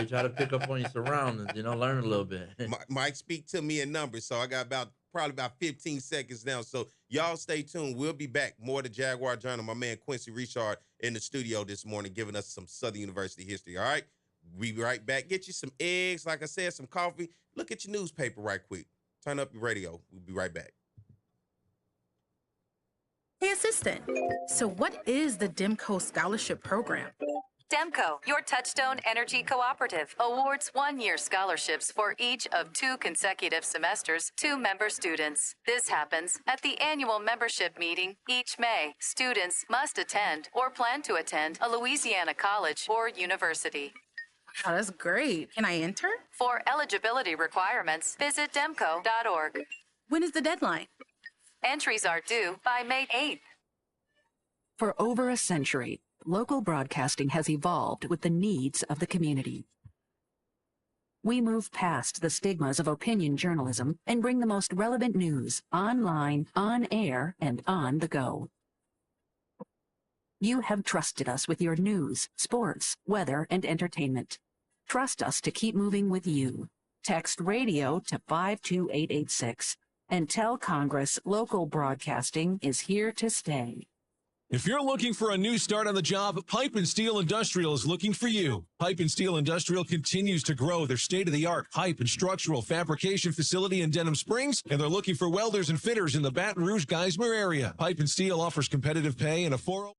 try to pick up on your surroundings, learn a little bit. Mike, speak to me in numbers. So I got probably about 15 seconds now. So y'all stay tuned. We'll be back. More of the Jaguar Journal. My man Quincy Richard in the studio this morning giving us some Southern University history. All right? We be right back. Get you some eggs, like I said, some coffee. Look at your newspaper right quick. Turn up your radio. We'll be right back. Hey, assistant. So what is the DEMCO Scholarship Program? DEMCO, your Touchstone Energy Cooperative, awards one-year scholarships for each of 2 consecutive semesters to member students. This happens at the annual membership meeting each May. Students must attend or plan to attend a Louisiana college or university. Wow, that's great. Can I enter? For eligibility requirements, visit demco.org. When is the deadline? Entries are due by May 8th. For over a century, local broadcasting has evolved with the needs of the community. We move past the stigmas of opinion journalism and bring the most relevant news online, on air, and on the go. You have trusted us with your news, sports, weather, and entertainment. Trust us to keep moving with you. Text radio to 52886 and tell Congress local broadcasting is here to stay. If you're looking for a new start on the job, Pipe and Steel Industrial is looking for you. Pipe and Steel Industrial continues to grow their state-of-the-art pipe and structural fabrication facility in Denham Springs, and they're looking for welders and fitters in the Baton Rouge-Geismar area. Pipe and Steel offers competitive pay and a 401.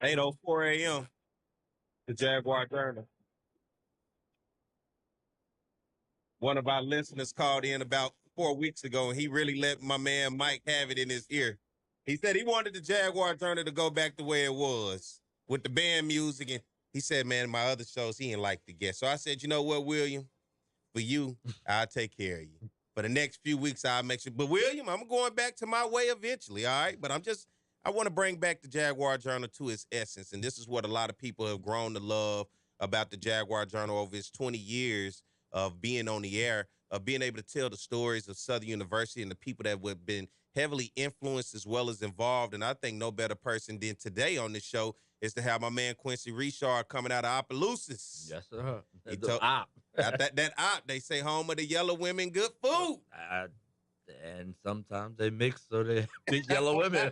8:04 a.m. The Jaguar Journal. One of our listeners called in about 4 weeks ago, and he really let my man Mike have it in his ear. He said he wanted the Jaguar Journal to go back the way it was with the band music. And he said, man, my other shows, he didn't like the guest. So I said, you know what, William? For you, I'll take care of you. For the next few weeks, I'll make sure. But William, I'm going back to my way eventually, all right? But I want to bring back the Jaguar Journal to its essence. And this is what a lot of people have grown to love about the Jaguar Journal over its 20 years of being on the air, of being able to tell the stories of Southern University and the people that have been heavily influenced as well as involved. And I think no better person than today on this show is to have my man Quincy Richard coming out of Opelousas. Yes, sir. The op. that op, they say home of the yellow women, good food. And sometimes they mix so they big yellow women.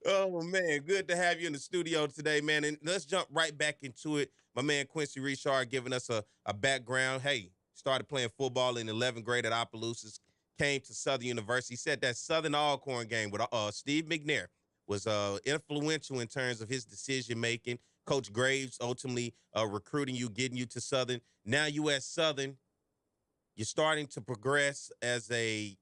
Oh, man, good to have you in the studio today, man. And let's jump right back into it. My man Quincy Richard giving us a background. Hey, started playing football in 11th grade at Opelousas, came to Southern University. He said that Southern Alcorn game with Steve McNair was influential in terms of his decision-making. Coach Graves ultimately recruiting you, getting you to Southern. Now you at Southern. You're starting to progress as a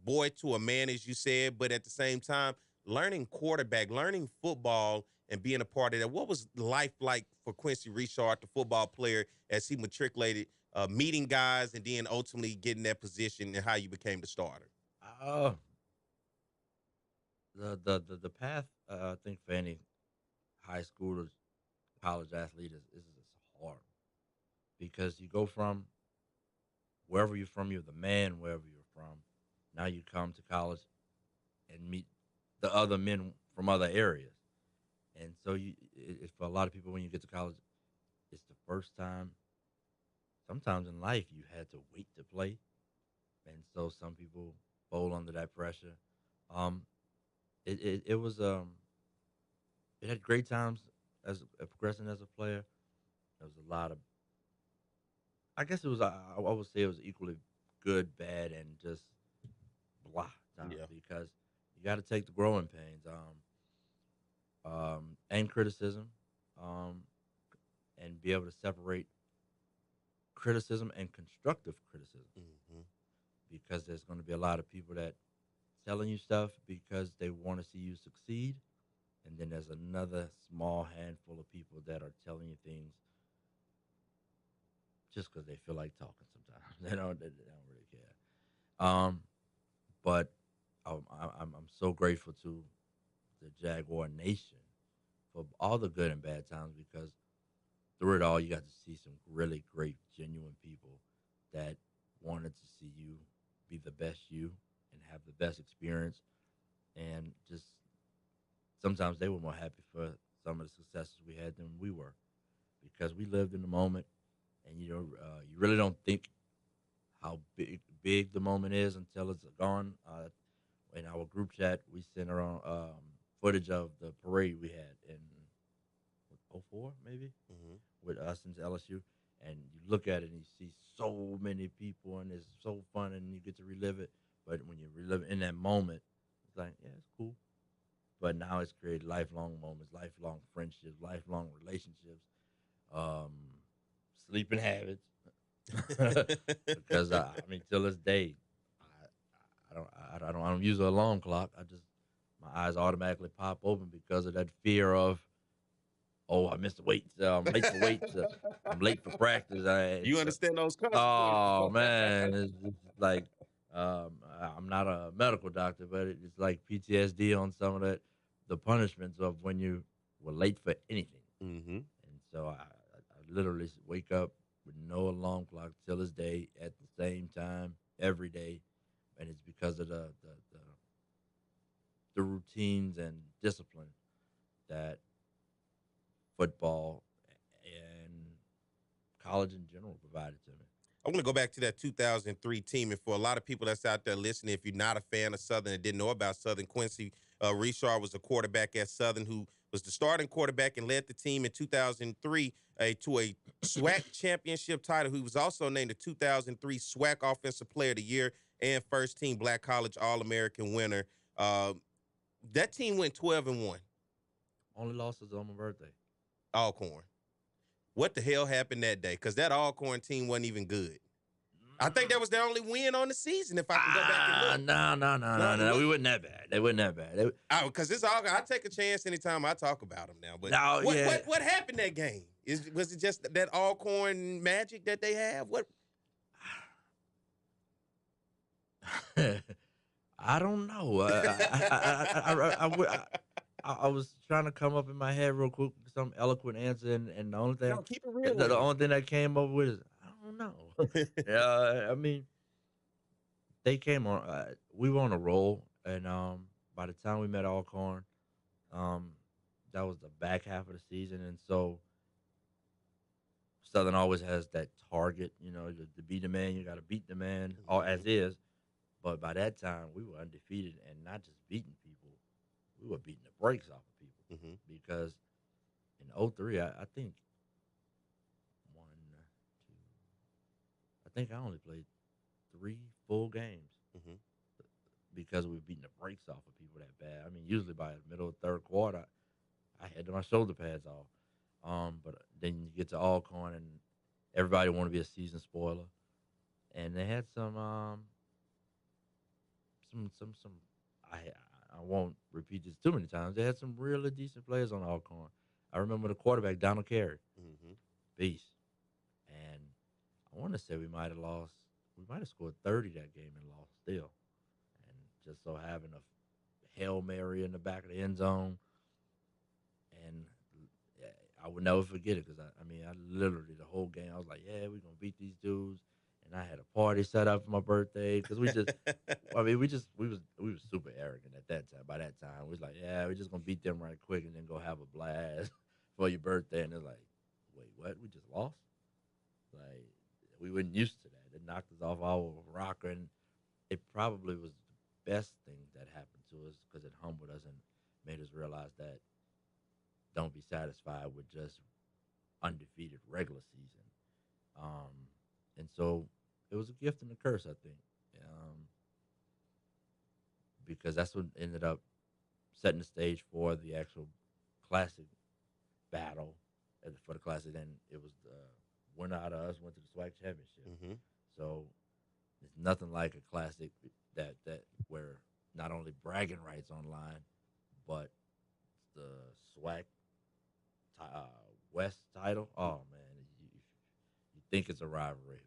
boy to a man, as you said, but at the same time, learning quarterback, learning football, and being a part of that. What was life like for Quincy Richard, the football player, as he matriculated, meeting guys, and then ultimately getting that position, and how you became the starter? The path, I think, for any high school or college athlete is hard, because you go from wherever you're from, you're the man wherever you're from. Now you come to college and meet the other men from other areas. And so for a lot of people, when you get to college, it's the first time, sometimes in life, you had to wait to play. And so some people fold under that pressure. It was, it had great times as progressing as a player. There was a lot of, I guess it was, I would say it was equally good, bad, and just blah times, because you got to take the growing pains, and criticism, and be able to separate criticism and constructive criticism, because there's going to be a lot of people that telling you stuff because they want to see you succeed, and then there's another small handful of people that are telling you things just because they feel like talking sometimes. They don't really care. But I'm so grateful to the Jaguar Nation for all the good and bad times, because through it all, you got to see some really great, genuine people that wanted to see you be the best you and have the best experience. And just sometimes they were more happy for some of the successes we had than we were, because we lived in the moment. And, you really don't think how big the moment is until it's gone. In our group chat, we sent around footage of the parade we had in 2004, maybe, with us and LSU. And you look at it and you see so many people, and it's so fun, and you get to relive it. But when you relive it in that moment, it's like, yeah, it's cool. But now it's created lifelong moments, lifelong friendships, lifelong relationships, sleeping habits. Because till this day, I don't use an alarm clock. My eyes automatically pop open because of that fear of, I missed the weights. I'm late for weights. I'm late for practice. You understand those consequences? Oh man, it's like I'm not a medical doctor, but it's like PTSD on some of the punishments of when you were late for anything. And so I literally wake up with no alarm clock till this day at the same time every day, and it's because of the routines and discipline that football and college in general provided to me. I want to go back to that 2003 team, and for a lot of people that's out there listening, if you're not a fan of Southern and didn't know about Southern, Quincy Richard was a quarterback at Southern who was the starting quarterback and led the team in 2003 to a SWAC championship title. He was also named the 2003 SWAC Offensive Player of the Year and first-team Black College All-American winner. That team went 12-1. Only losses on my birthday. Alcorn. What the hell happened that day? Because that Alcorn team wasn't even good. I think that was their only win on the season, if I can go back and look. No. We wasn't that bad. They wasn't that bad. Because it's all. I take a chance anytime I talk about them now. But No, yeah. what happened that game? Was it just that Alcorn magic that they have? What? I don't know. I was trying to come up in my head real quick with some eloquent answer, and the only thing, keep it real. the only thing that came up with is I don't know. I mean, they came on. We were on a roll, and by the time we met Alcorn, that was the back half of the season, and so Southern always has that target. To beat the man, you got to beat the man, all as is. But by that time, we were undefeated, and not just beating people, we were beating the brakes off of people. Because in 2003, I think I only played 3 full games because we were beating the brakes off of people that bad. I mean, usually by the middle of the third quarter, I had my shoulder pads off. But then you get to Alcorn, and everybody want to be a season spoiler, and they had some. I won't repeat this too many times. They had some really decent players on Alcorn. I remember the quarterback, Donald Carey. Beast. And I want to say we might have lost. We might have scored 30 that game and lost still. And just so having a Hail Mary in the back of the end zone. And I would never forget it because, I literally, the whole game, I was like, yeah, we're going to beat these dudes. And I had a party set up for my birthday because we just, we was super arrogant at that time. By that time, we was like, yeah, we're just gonna beat them right quick and then go have a blast for your birthday. And they're like, wait, what? We just lost? Like, we weren't used to that. It knocked us off our rocker, and it probably was the best thing that happened to us because it humbled us and made us realize that don't be satisfied with just undefeated regular season. And so it was a gift and a curse, I think, because that's what ended up setting the stage for the actual classic battle for the classic. And it was the winner out of us went to the SWAC championship. So it's nothing like a classic that where not only bragging rights online, but the SWAC West title. Oh man, you think it's a rivalry.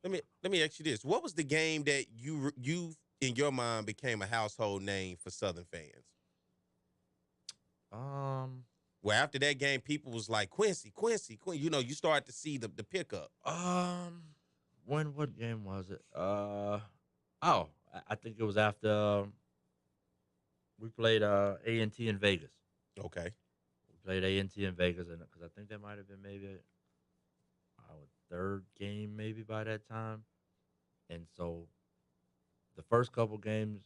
Let me ask you this: what was the game that you in your mind became a household name for Southern fans? Well, after that game, people was like Quincy. You start to see the pickup. What game was it? I think it was after we played A&T in Vegas. Okay. We played A&T in Vegas, and because I think that might have been maybe our third game maybe by that time. And so the first couple games,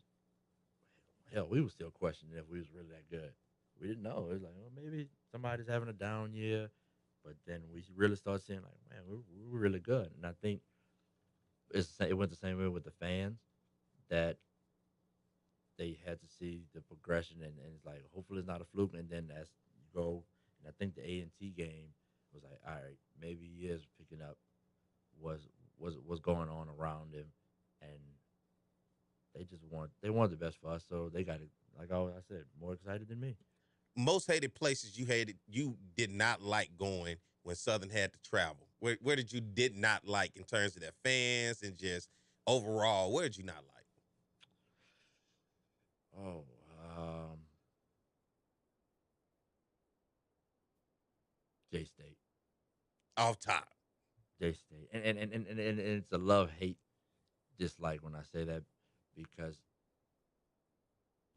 hell, we were still questioning if we was really that good. We didn't know. It was like, well, maybe somebody's having a down year. But then we really started seeing, like, man, we're really good. And I think it went the same way with the fans, that they had to see the progression. And it's like, hopefully it's not a fluke. And then as you go, and I think the A&T game was like, all right, maybe he is picking up what's going on around him. And they want the best for us. So they got it, like I said, more excited than me. Most hated places you did not like going when Southern had to travel? Where did you did not like in terms of their fans and just overall? Where did you not like? J-State. Off top. J-State. And it's a love-hate dislike when I say that, because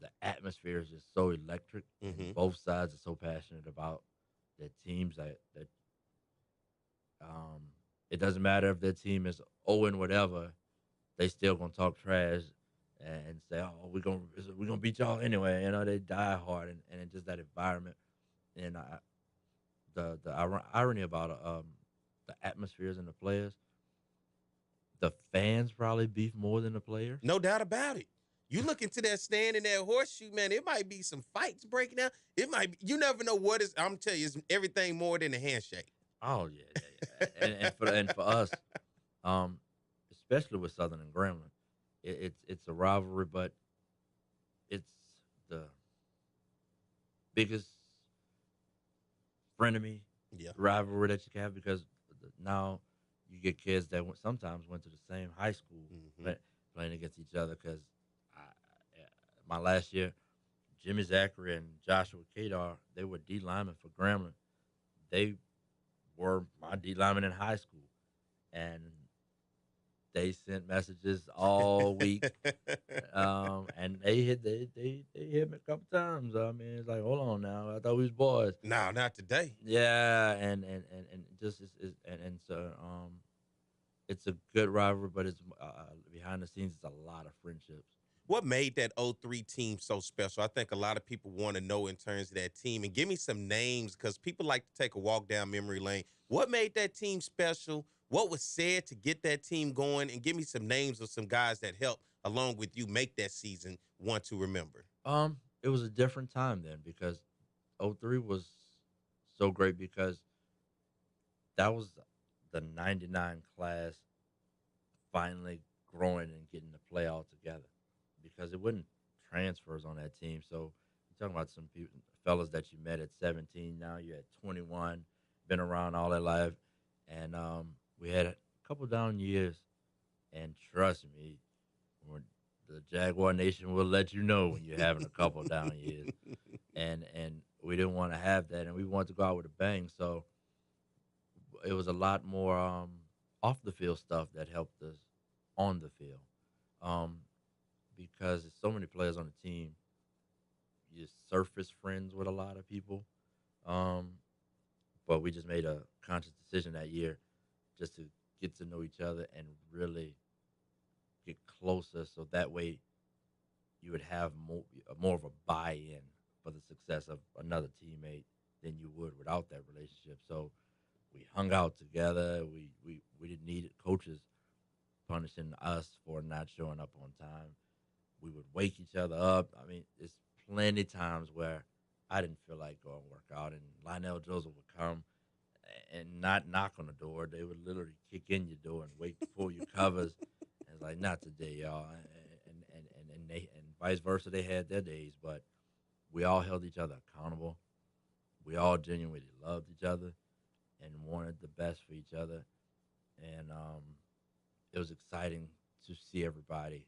the atmosphere is just so electric. And both sides are so passionate about their teams that it doesn't matter if their team is 0 whatever, they still gonna talk trash and say, "Oh, we're gonna beat y'all anyway." They die hard, and just that environment. And the irony about the atmospheres and the players, the fans probably beef more than the players. No doubt about it. You look into that stand in that horseshoe, man, it might be some fights breaking out. It might be, you never know what is, I'm telling you, it's everything more than a handshake. Oh yeah. And for us, especially with Southern and Grambling, it's a rivalry, but it's the biggest frenemy rivalry that you can have, because now you get kids that sometimes went to the same high school playing against each other. Because my last year, Jimmy Zachary and Joshua Kadar, they were D linemen for Grambling. They were my D linemen in high school, and they sent messages all week, and they hit me a couple times. I mean, it's like, hold on now, I thought we was boys. No, not today. Yeah, and just so it's a good rivalry, but it's behind the scenes, it's a lot of friendships. What made that 03 team so special? I think a lot of people want to know in terms of that team. And give me some names, because people like to take a walk down memory lane. What made that team special? What was said to get that team going? And give me some names of some guys that helped, along with you, make that season one to remember. It was a different time then, because 03 was so great, because that was the 99 class finally growing and getting to play all together, because it wasn't transfers on that team. So you're talking about some people, fellas that you met at 17, now you're at 21, been around all their life. And we had a couple down years, and trust me, when the Jaguar Nation will let you know when you're having a couple down years. And we didn't want to have that, and we wanted to go out with a bang. So it was a lot more off the field stuff that helped us on the field. Because there's so many players on the team, you surface friends with a lot of people. But we just made a conscious decision that year just to get to know each other and really get closer, so that way you would have more of a buy-in for the success of another teammate than you would without that relationship. So we hung out together. We didn't need coaches punishing us for not showing up on time. We would wake each other up. I mean, it's plenty times where I didn't feel like going to work out, and Lionel Joseph would come and not knock on the door. They would literally kick in your door and wait to pull your covers. And it's like, not today, y'all. And vice versa, they had their days, but we all held each other accountable. We all genuinely loved each other and wanted the best for each other. And it was exciting to see everybody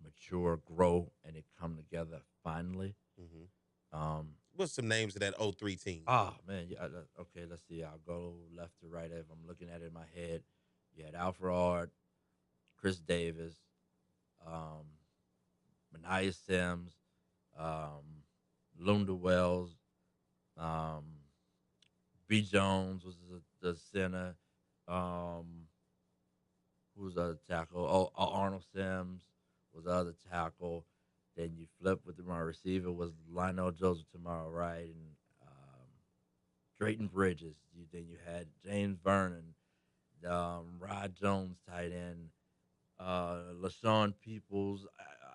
mature, grow, and it come together finally. What's some names of that 03 team? Oh, man. Yeah, okay, let's see. I'll go left to right if I'm looking at it in my head. You had Alfred Ard, Chris Davis, Mania Sims, Lunda Wells, B. Jones was the center. Who was the other tackle? Oh, Arnold Sims was the other tackle. Then you flip with my receiver was Lionel Joseph to my right, and Drayton Bridges. Then you had James Vernon, Rod Jones tight end, LaShawn Peoples.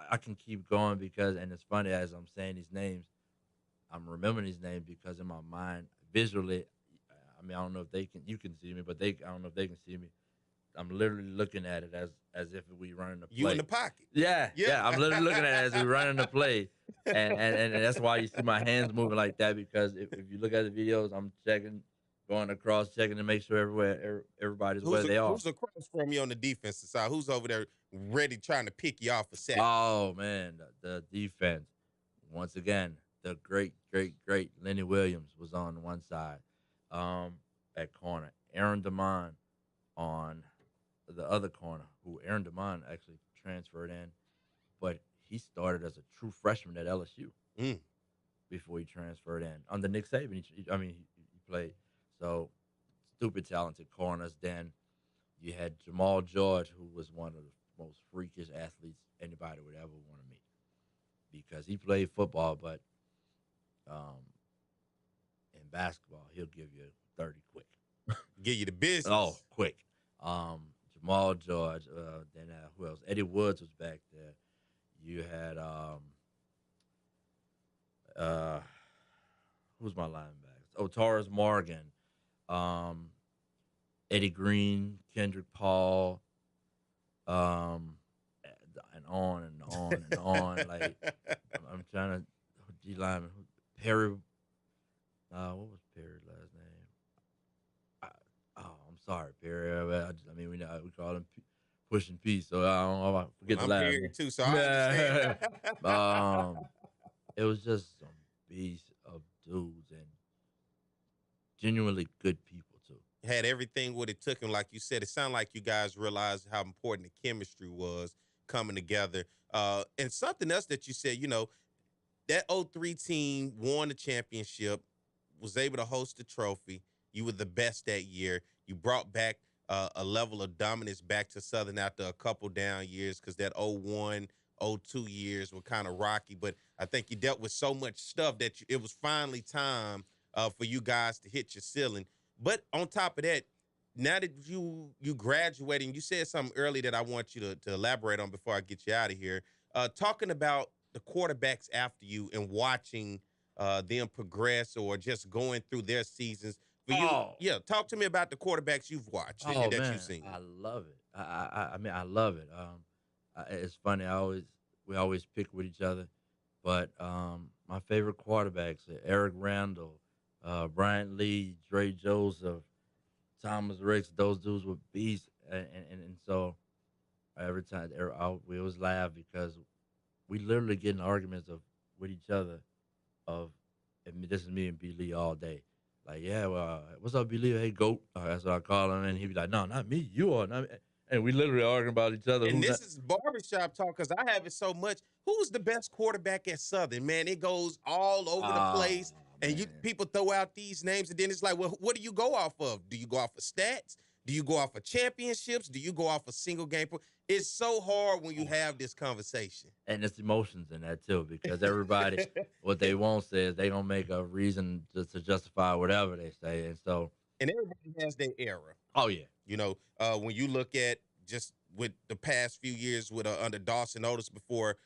I can keep going because, and it's funny as I'm saying these names, I'm remembering these names because in my mind, visually, I mean, I don't know if you can see me, but I don't know if they can see me. I'm literally looking at it as if we running the play. You in the pocket. Yeah. I'm literally looking at it as we running the play. And that's why you see my hands moving like that, because if you look at the videos, I'm checking, going across, checking to make sure everybody's where they are. Who's across from you on the defensive side? Who's over there ready trying to pick you off a sack? Oh, man, the defense. Once again, the great Lenny Williams was on one side at corner. Aaron DeMond on the other corner, who Aaron DeMond actually transferred in, but he started as a true freshman at LSU before he transferred in. Under Nick Saban, he played. So, stupid talented corners. Then you had Jamal George, who was one of the most freakish athletes anybody would ever want to meet, because he played football, but in basketball, he'll give you 30 quick. Give you the business. Oh, quick. Jamal George, then who else? Eddie Woods was back there. You had who's my linebackers? Oh, Taurus Morgan, Eddie Green, Kendrick Paul, and on and on and on. Like I'm trying to D lineman Perry. What was Perry's last name? I'm sorry, Perry. I mean, we call him Pushing P, so I don't know. I forget the last Perry name. too, so I understand. It was just some beast of dudes and genuinely good people too. Had everything what it took, and like you said, it sounded like you guys realized how important the chemistry was coming together. And something else that you said, that '03 team won the championship, was able to host the trophy. You were the best that year. You brought back a level of dominance back to Southern after a couple down years, because that '01, '02 years were kind of rocky. But I think you dealt with so much stuff that it was finally time for you guys to hit your ceiling. But on top of that, now that you graduated, and you said something early that I want you to elaborate on before I get you out of here, talking about the quarterbacks after you and watching them progress or just going through their seasons. For you, talk to me about the quarterbacks you've watched that Man, you've seen. I love it. I mean, I love it. It's funny. We always pick with each other, but my favorite quarterbacks are Eric Randall, Bryant Lee, Dre Joseph, Thomas Ricks. Those dudes were beasts, and so every time we always laugh because we literally get in arguments with each other and this is me and B Lee all day. Like, yeah, well, what's up, B Lee? Hey, GOAT. That's what I call him. And he'd be like, no, not me. You are. Not me. And we literally arguing about each other. And this is barbershop talk because I have it so much. Who's the best quarterback at Southern? Man, it goes all over the place. And people throw out these names, and then it's like, well, what do you go off of? Do you go off of stats? Do you go off of championships? Do you go off of single game? It's so hard when you have this conversation. And it's emotions in that, too, because everybody, what they won't say is they don't make a reason to justify whatever they say. And so. And everybody has their era. Oh, yeah. When you look at just with the past few years under Dawson Otis before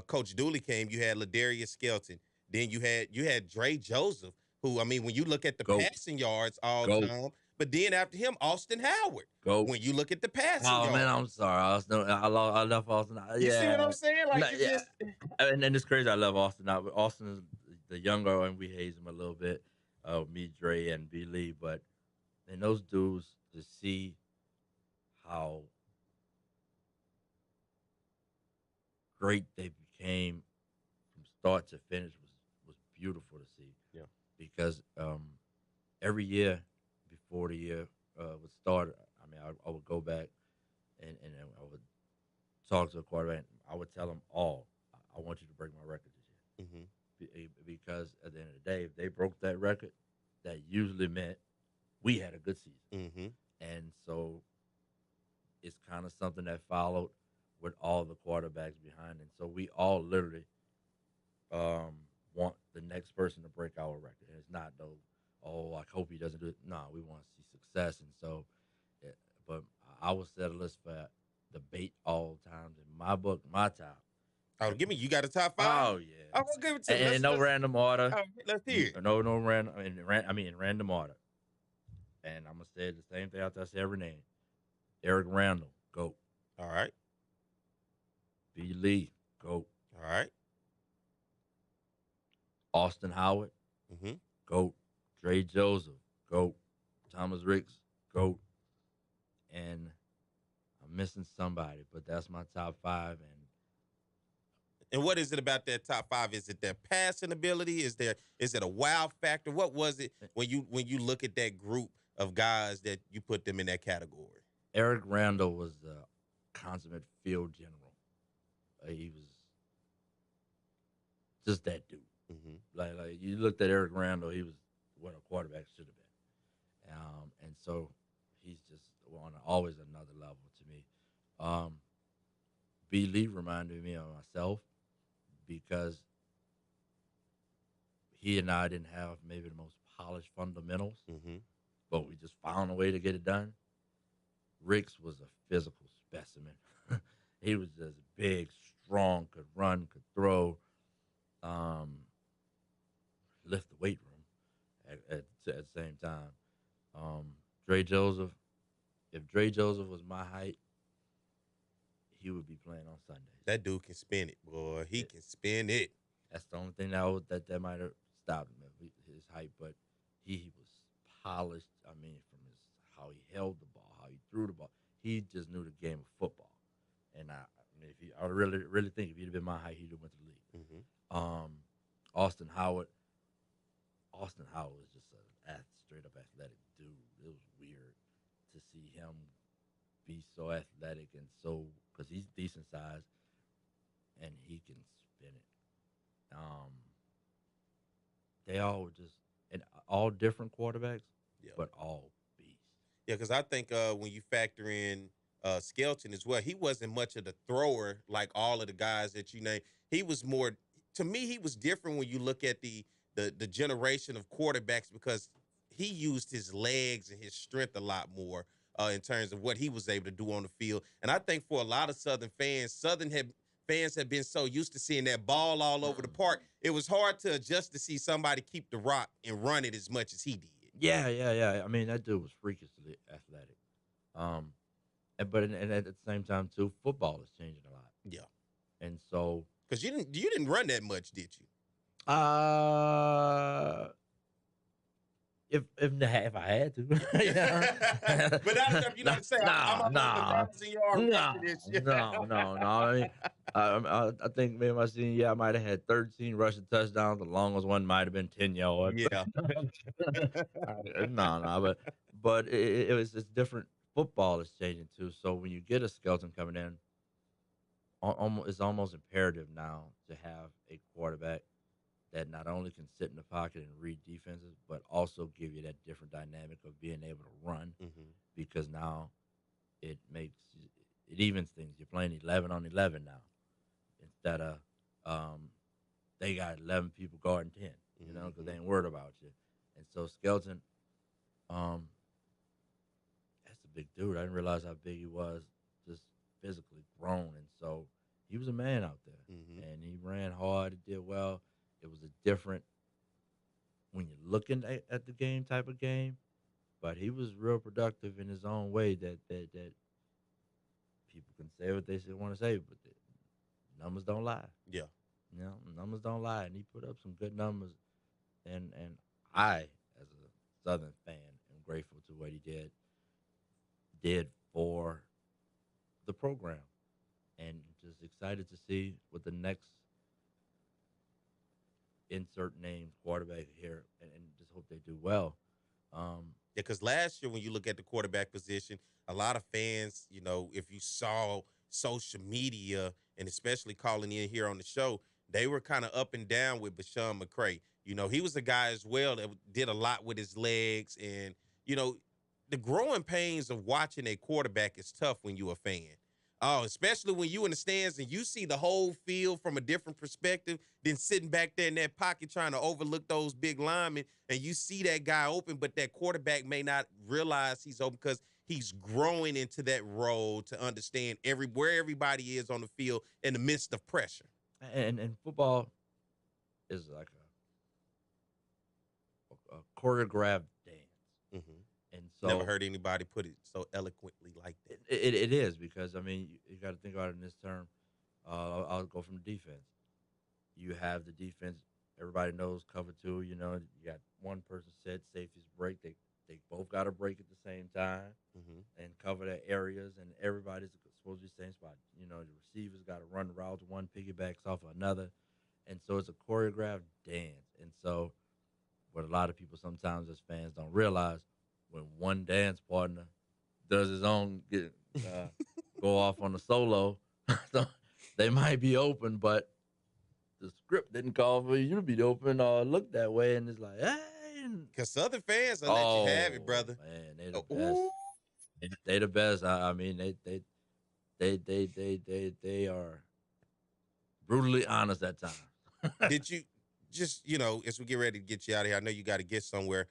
Coach Dooley came, you had Ladarius Skelton. Then you had Dre Joseph, who, I mean, when you look at the passing yards all time, but then after him, Austin Howard. When you look at the passing yards. Oh, man, I'm sorry. I love Austin. You see what I'm saying? And it's crazy. I love Austin. Austin is the younger, and we haze him a little bit. Me, Dre, and B. Lee. But and those dudes, to see how great they became from start to finish was beautiful to see. Yeah. Because every year before the year would start, I mean, I would go back and I would talk to the quarterback. I would tell them all, I want you to break my record this year. Mm-hmm. Because at the end of the day, if they broke that record, that usually meant we had a good season. Mm-hmm. And so it's kind of something that followed with all the quarterbacks behind. And so we all literally want the next person to break our record. And it's not though, I hope he doesn't do it. No, we want to see success. And so, but I would set a list for debate all times in my book, my top. Oh, you got a top 5? Oh, yeah. I'm going to give it to you. And no random order. Let's hear it. No random, in random order. And I'm going to say the same thing after I say every name. Eric Randall, GOAT. All right. B. Lee, GOAT. All right. Austin Howard, mm-hmm. GOAT. Dre Joseph, GOAT. Thomas Ricks, GOAT. And I'm missing somebody, but that's my top 5. And what is it about that top 5? Is it their passing ability? Is it a wow factor? What was it when you look at that group of guys that you put them in that category? Eric Randall was the consummate field general. He was just that dude. Mm-hmm. Like you looked at Eric Randall, he was what a quarterback should have been. And so he's just on always another level to me. B. Lee reminded me of myself because he and I didn't have maybe the most polished fundamentals, mm-hmm. but we just found a way to get it done. Ricks was a physical specimen. He was just big, strong, could run, could throw, lift the weight room at the same time. Dre Joseph, if Dre Joseph was my height, he would be playing on Sundays. That dude can spin it, boy. He can spin it. That's the only thing that might have stopped him, his height. But he was polished. I mean, from how he held the ball, how he threw the ball, he just knew the game of football. And I mean, I really think if he'd have been my height, he'd have went to the league. Mm-hmm. Austin Howard was just a straight up athletic dude. It was weird to see him be so athletic and so, because he's decent size and he can spin it. They all were just, and all different quarterbacks, but all beasts. Yeah, because I think when you factor in Skelton as well, he wasn't much of the thrower like all of the guys that you named. He was more, to me, he was different when you look at the generation of quarterbacks, because he used his legs and his strength a lot more in terms of what he was able to do on the field. And I think for a lot of Southern fans, fans have been so used to seeing that ball all over the park, it was hard to adjust to see somebody keep the rock and run it as much as he did. Yeah. I mean, that dude was freakishly athletic. But at the same time too, football is changing a lot. Yeah. And so, because you didn't run that much, did you? If I had to, yeah. But that's you know what I'm saying. I'm up on the 1,000-yard No. I mean, I think maybe my senior year I might have had 13 rushing touchdowns. The longest one might have been 10 yards. Yeah. But it's different. Football is changing too. So when you get a Skelton coming in, it's almost imperative now to have a quarterback that not only can sit in the pocket and read defenses, but also give you that different dynamic of being able to run, because now it evens things. You're playing 11 on 11 now instead of they got 11 people guarding 10, you know, because they ain't worried about you. And so Skelton, that's a big dude. I didn't realize how big he was, just physically grown. And so he was a man out there, and he ran hard. He did well. It was a different, when you're looking at the game, type of game, but he was real productive in his own way that people can say what they want to say, but the numbers don't lie. Yeah. You know, numbers don't lie, and he put up some good numbers, and I, as a Southern fan, am grateful to what he did for the program, and just excited to see what the next insert name quarterback here, and just hope they do well. Because last year when you look at the quarterback position, a lot of fans, you know, if you saw social media and especially calling in here on the show, they were kind of up and down with Bashawn McCray. You know, he was a guy as well that did a lot with his legs, and, you know, the growing pains of watching a quarterback is tough when you're a fan. Oh, especially when you in the stands and you see the whole field from a different perspective than sitting back there in that pocket trying to overlook those big linemen, and you see that guy open, but that quarterback may not realize he's open because he's growing into that role to understand where everybody is on the field in the midst of pressure. And football is like a choreographed dance. And so, never heard anybody put it so eloquently like that. It is, because, I mean, you got to think about it in this term. I'll go from the defense. You have the defense. Everybody knows cover two. You know, you got one person set, safeties break. They both got to break at the same time and cover their areas, and everybody's supposed to be the same spot. You know, the receivers got to run routes. One piggybacks off of another. And so it's a choreographed dance. And so what a lot of people sometimes as fans don't realize, when one dance partner does his own go off on a solo, so they might be open, but the script didn't call for you to be open or look that way, and it's like, hey. Because Southern fans will let you have it, brother. Man, they the best. They the best. I mean, they are brutally honest at times. Did you just, you know, as we get ready to get you out of here, I know you got to get somewhere.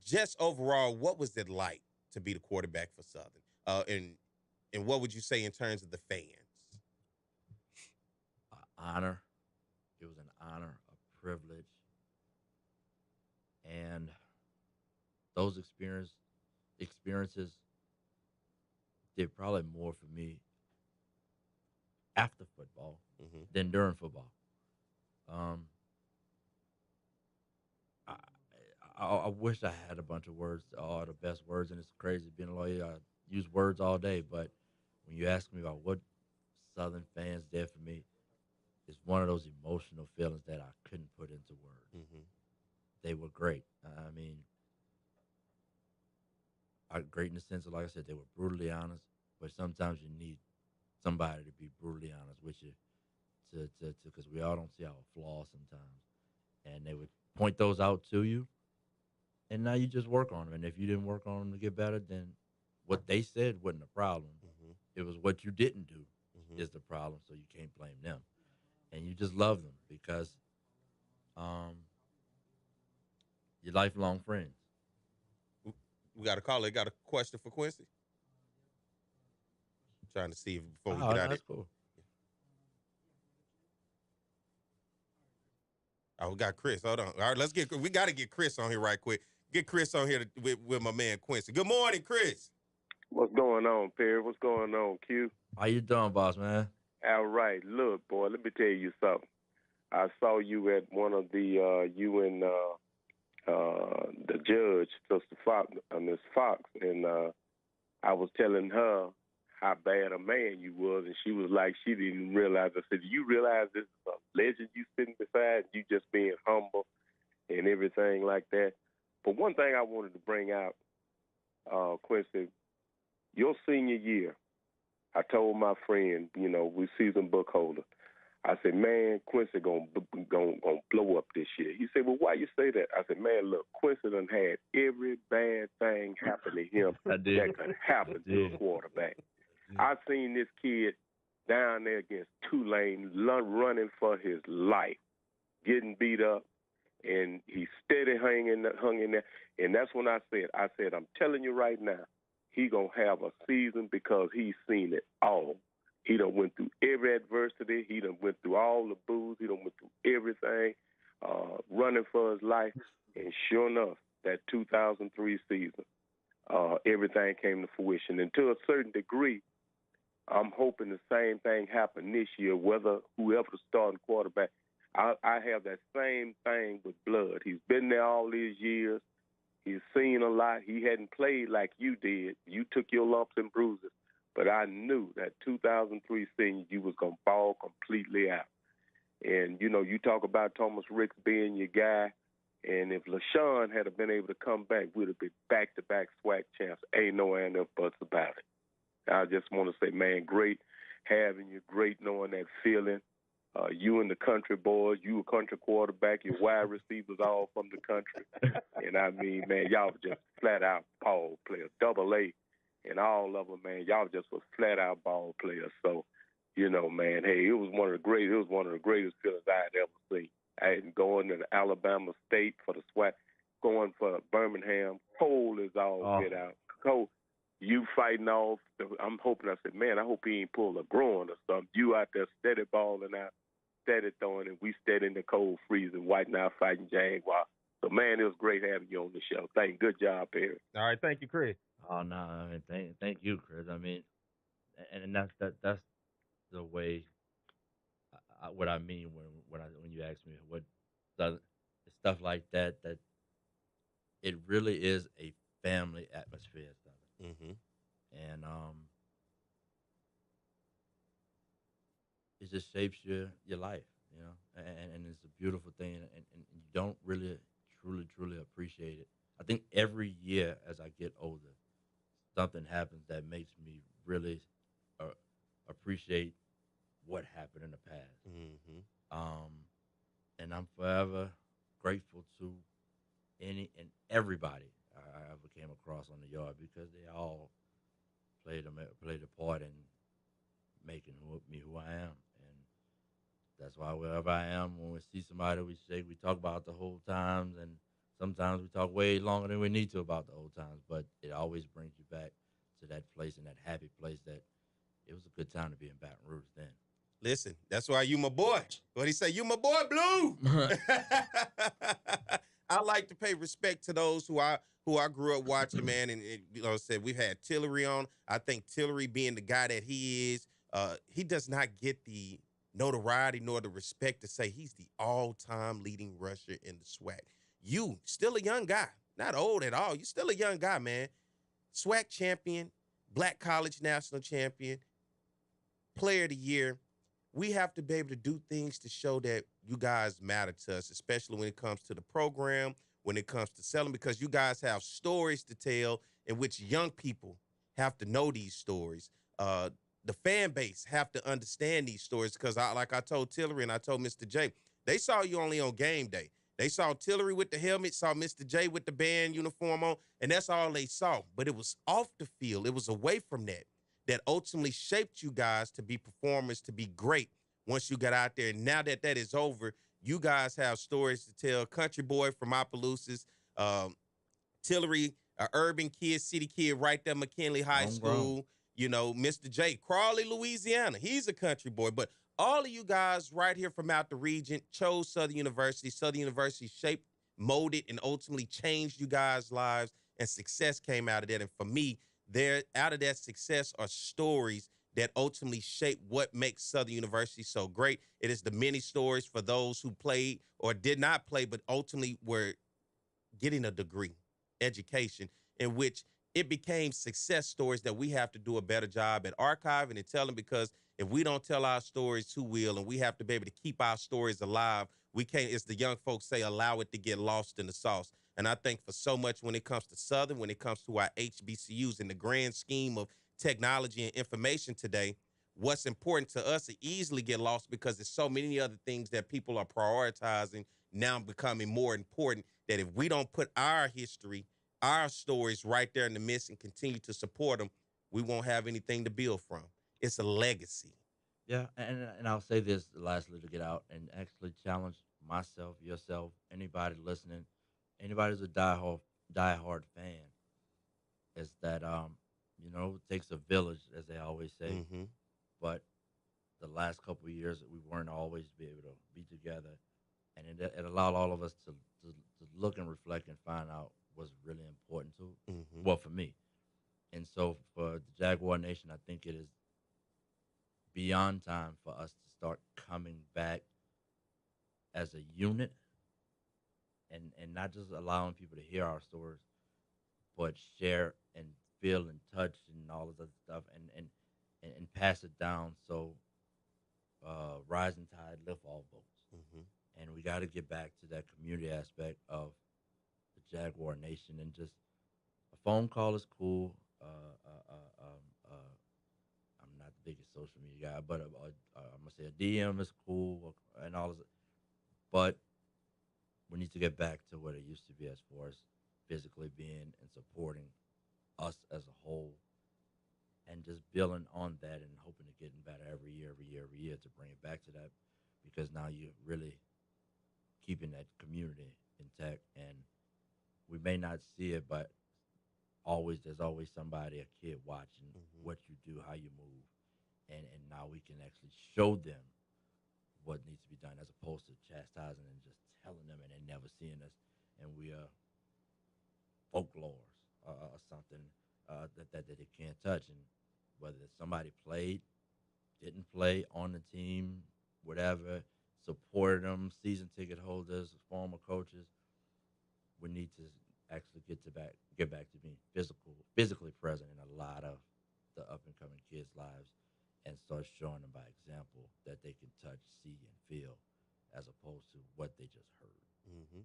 Just overall, what was it like to be the quarterback for Southern? And what would you say in terms of the fans? honor. It was an honor, a privilege, and those experiences did probably more for me after football than during football. I wish I had a bunch of words, all the best words, and it's crazy being a lawyer. I use words all day, but when you ask me about what Southern fans did for me, it's one of those emotional feelings that I couldn't put into words. They were great. I mean, great in the sense of, like I said, they were brutally honest, but sometimes you need somebody to be brutally honest with you because we all don't see our flaws sometimes. And they would point those out to you, and now you just work on them. And if you didn't work on them to get better, then what they said wasn't a problem. It was what you didn't do is the problem, so you can't blame them. And you just love them because you're lifelong friends. We got a caller. Got a question for Quincy? I'm trying to see if before we get out of here. Cool. Oh, we got Chris. Hold on. All right, we got to get Chris on here right quick. Get Chris on here with my man Quincy. Good morning, Chris. What's going on, Perry? What's going on, Q? How you doing, boss man? All right. Look, boy, let me tell you something. I saw you at one of the you and the judge, Sister Fox, Miss Fox, and I was telling her how bad a man you was, and she was like, she didn't realize. I said, do you realize this is a legend you sitting beside? You just being humble and everything like that. But one thing I wanted to bring out, Quincy, your senior year, I told my friend, you know, we seasoned book holder, I said, man, Quincy gonna blow up this year. He said, well, why you say that? I said, man, look, Quincy done had every bad thing happen to him that could happen to a quarterback. I seen this kid down there against Tulane running for his life, getting beat up, and he steady hung in there. And that's when I said, I'm telling you right now, he gonna have a season because he's seen it all. He done went through every adversity. He done went through all the booze. He done went through everything, running for his life. And sure enough, that 2003 season, everything came to fruition. And to a certain degree, I'm hoping the same thing happen this year, whether whoever the starting quarterback. I have that same thing with Blood. He's been there all these years. He's seen a lot. He hadn't played like you did. You took your lumps and bruises. But I knew that 2003 senior, you was going to ball completely out. And, you know, you talk about Thomas Ricks being your guy. And if LaShawn had been able to come back, we'd have been back-to-back SWAC champs. Ain't no and no buts about it. I just want to say, man, great having you, great knowing that feeling. You and the country boys, you a country quarterback, your wide receivers all from the country. And I mean, man, y'all just flat-out ball players, AA. And all of them, man, y'all just was flat-out ball players. So, you know, man, hey, it was one of the greatest feelings I had ever seen. I had going to Alabama State for the SWAC, going for Birmingham. Cold as all get out. Cold. You fighting off. I'm hoping, I said, man, I hope he ain't pull a groin or something. You out there steady balling out, steady throwing, and we steady in the cold, freezing, white now fighting Jaguar. So, man, it was great having you on the show. Good job, Perry. All right, thank you, Chris. Oh no, I mean, thank you, Chris. I mean, and that's the way. What I mean when you ask me what stuff like that it really is a family atmosphere, and it just shapes your life, you know, and it's a beautiful thing, and you don't really truly appreciate it. I think every year as I get older, something happens that makes me really appreciate what happened in the past. And I'm forever grateful to any and everybody I ever came across on the yard because they all played a part in making me who I am. And that's why wherever I am, when we see somebody, we talk about the whole times, and sometimes we talk way longer than we need to about the old times, but it always brings you back to that place and that happy place that it was a good time to be in Baton Rouge then. Listen, that's why you my boy. What he say? You my boy, Blue. I like to pay respect to those who I grew up watching, man. And said we've had Tillery on. I think Tillery, being the guy that he is, he does not get the notoriety nor the respect to say he's the all-time leading rusher in the SWAC. You still a young guy, not old at all. You still a young guy, man. SWAC champion, Black College national champion, player of the year. We have to be able to do things to show that you guys matter to us, especially when it comes to the program, when it comes to selling, because you guys have stories to tell in which young people have to know these stories. The fan base have to understand these stories because, like I told Tillery and I told Mr. J, they saw you only on game day. They saw Tillery with the helmet, saw Mr. J with the band uniform on, and that's all they saw. But it was off the field. It was away from that ultimately shaped you guys to be performers, to be great once you got out there. And now that is over, you guys have stories to tell. Country boy from Opelousas, Tillery, an urban kid, city kid right there, McKinley High School. Mr. J, Crawley, Louisiana. He's a country boy. But all of you guys right here from out the region chose Southern University. Southern University shaped, molded, and ultimately changed you guys' lives, and success came out of that. And for me, out of that success are stories that ultimately shape what makes Southern University so great. It is the many stories for those who played or did not play, but ultimately were getting a degree, education, in which it became success stories that we have to do a better job at archiving and telling, because if we don't tell our stories, who will? And we have to be able to keep our stories alive. We can't, as the young folks say, allow it to get lost in the sauce. And I think for so much when it comes to Southern, when it comes to our HBCUs in the grand scheme of technology and information today, what's important to us easily get lost because there's so many other things that people are prioritizing now becoming more important, that if we don't put our history, our stories right there in the midst and continue to support them, we won't have anything to build from. It's a legacy. Yeah, and I'll say this lastly to get out and actually challenge myself, yourself, anybody listening, anybody who's a diehard fan, is that it takes a village, as they always say. Mm-hmm. But the last couple of years, we weren't always be able to be together, and it allowed all of us to look and reflect and find out what's really important to, well, for me. And so for the Jaguar Nation, I think it is beyond time for us to start coming back as a unit, and not just allowing people to hear our stories, but share and feel and touch and all of that stuff, and pass it down. So rising tide lift all boats. And we got to get back to that community aspect of the Jaguar Nation, and just a phone call is cool. I'm not the biggest social media guy, but I'm gonna say a DM is cool and all of it. But we need to get back to what it used to be as far as physically being and supporting us as a whole, and just building on that and hoping to getting better every year to bring it back to that, because now you're really keeping that community intact. And we may not see it, but there's always somebody, a kid watching what you do, how you move, and now we can actually show them what needs to be done, as opposed to chastising and just telling them and they never seeing us, and we are folklore or something that they can't touch. And whether somebody played, didn't play, on the team, whatever, supported them, season ticket holders, former coaches, we need to actually get back to being physically present in a lot of the up and coming kids' lives, and start showing them by example that they can touch, see, and feel, as opposed to what they just heard.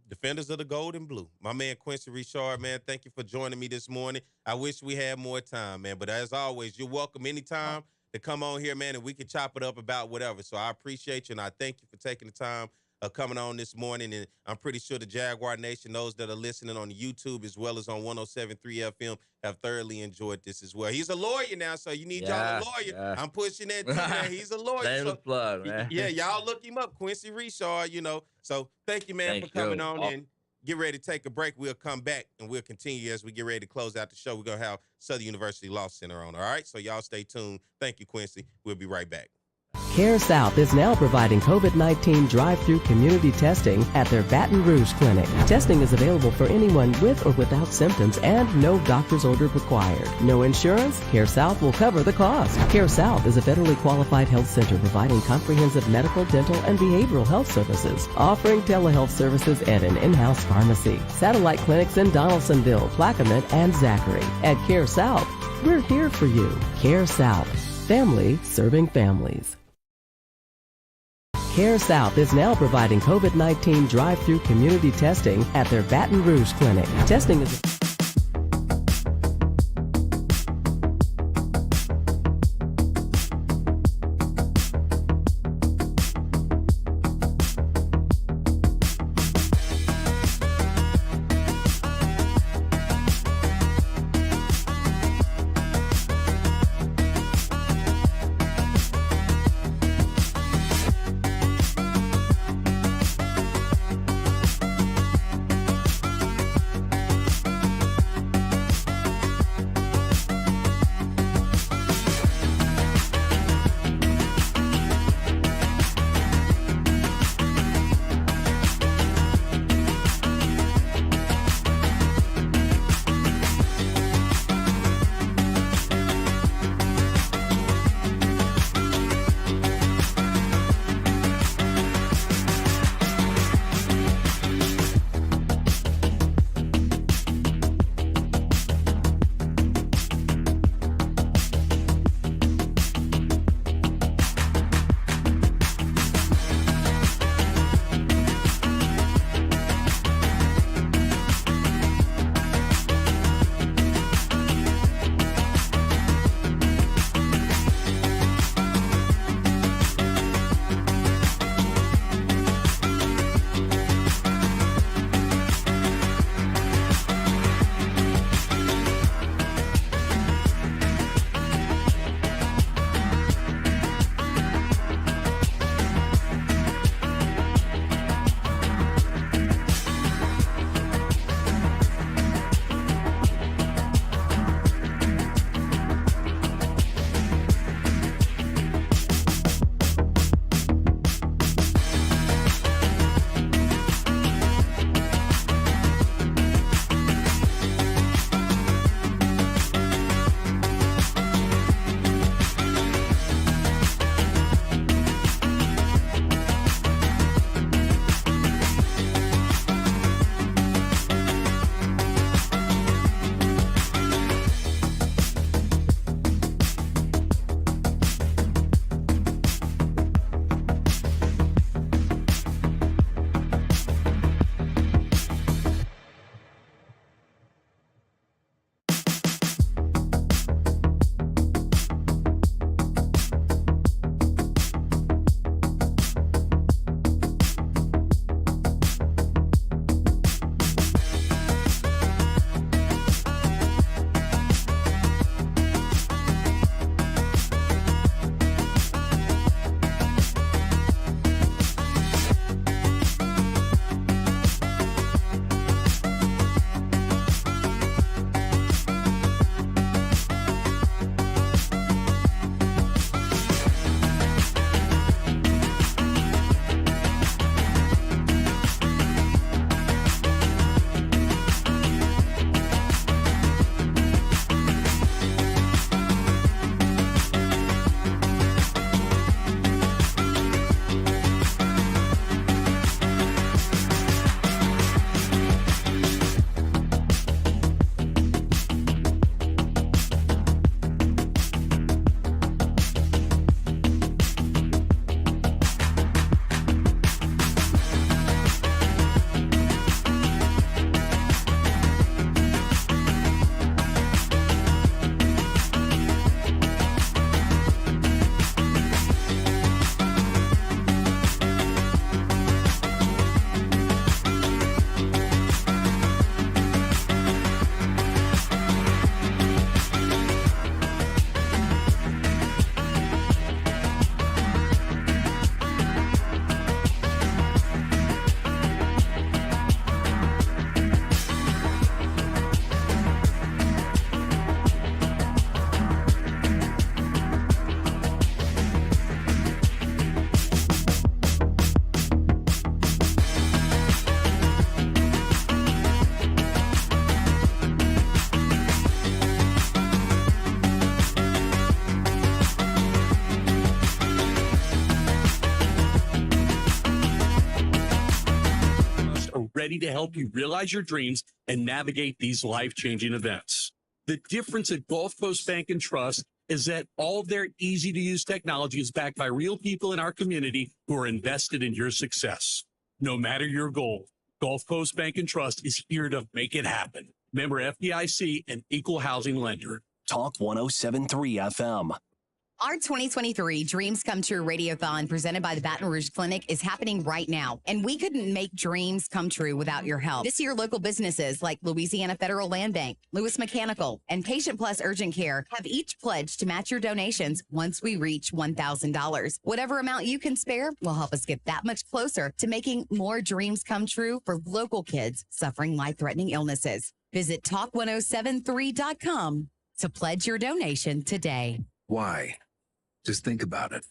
Defenders of the gold and blue. My man Quincy Richard, man, thank you for joining me this morning. I wish we had more time, man, but as always, you're welcome anytime to come on here, man, and we can chop it up about whatever. So I appreciate you, and I thank you for taking the time of coming on this morning. And I'm pretty sure the Jaguar Nation, those that are listening on YouTube as well as on 107.3 FM, have thoroughly enjoyed this as well. He's a lawyer now, so you need y'all a lawyer. Yeah. I'm pushing that too, man. He's a lawyer. Shameless plug, man. Yeah, y'all look him up, Quincy Richard, So thank you, man, for coming on, and get ready to take a break. We'll come back, and we'll continue as we get ready to close out the show. We're going to have Southern University Law Center on, all right? So y'all stay tuned. Thank you, Quincy. We'll be right back. Care South is now providing COVID-19 drive-through community testing at their Baton Rouge clinic. Testing is available for anyone with or without symptoms and no doctor's order required. No insurance? Care South will cover the cost. Care South is a federally qualified health center providing comprehensive medical, dental, and behavioral health services, offering telehealth services and an in-house pharmacy. Satellite clinics in Donaldsonville, Plaquemine, and Zachary. At Care South, we're here for you. Care South. Family serving families. Care South is now providing COVID-19 drive-through community testing at their Baton Rouge clinic. Testing is are ready to help you realize your dreams and navigate these life-changing events. The difference at Gulf Coast Bank and Trust is that all of their easy-to-use technology is backed by real people in our community who are invested in your success. No matter your goal, Gulf Coast Bank and Trust is here to make it happen. Member FDIC and equal housing lender. Talk 107.3 FM. Our 2023 Dreams Come True Radiothon presented by the Baton Rouge Clinic is happening right now, and we couldn't make dreams come true without your help. This year, local businesses like Louisiana Federal Land Bank, Lewis Mechanical, and Patient Plus Urgent Care have each pledged to match your donations once we reach $1,000. Whatever amount you can spare will help us get that much closer to making more dreams come true for local kids suffering life-threatening illnesses. Visit talk1073.com to pledge your donation today. Why? Just think about it.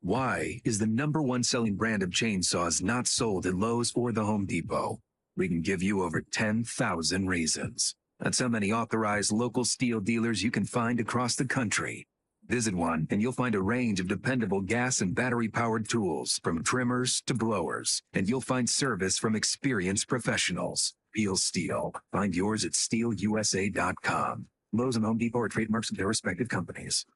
Why is the #1 selling brand of chainsaws not sold at Lowe's or the Home Depot? We can give you over 10,000 reasons. That's how many authorized local steel dealers you can find across the country. Visit one and you'll find a range of dependable gas and battery-powered tools, from trimmers to blowers. And you'll find service from experienced professionals. Peel Steel. Find yours at steelusa.com. Lowe's and Home Depot are trademarks of their respective companies.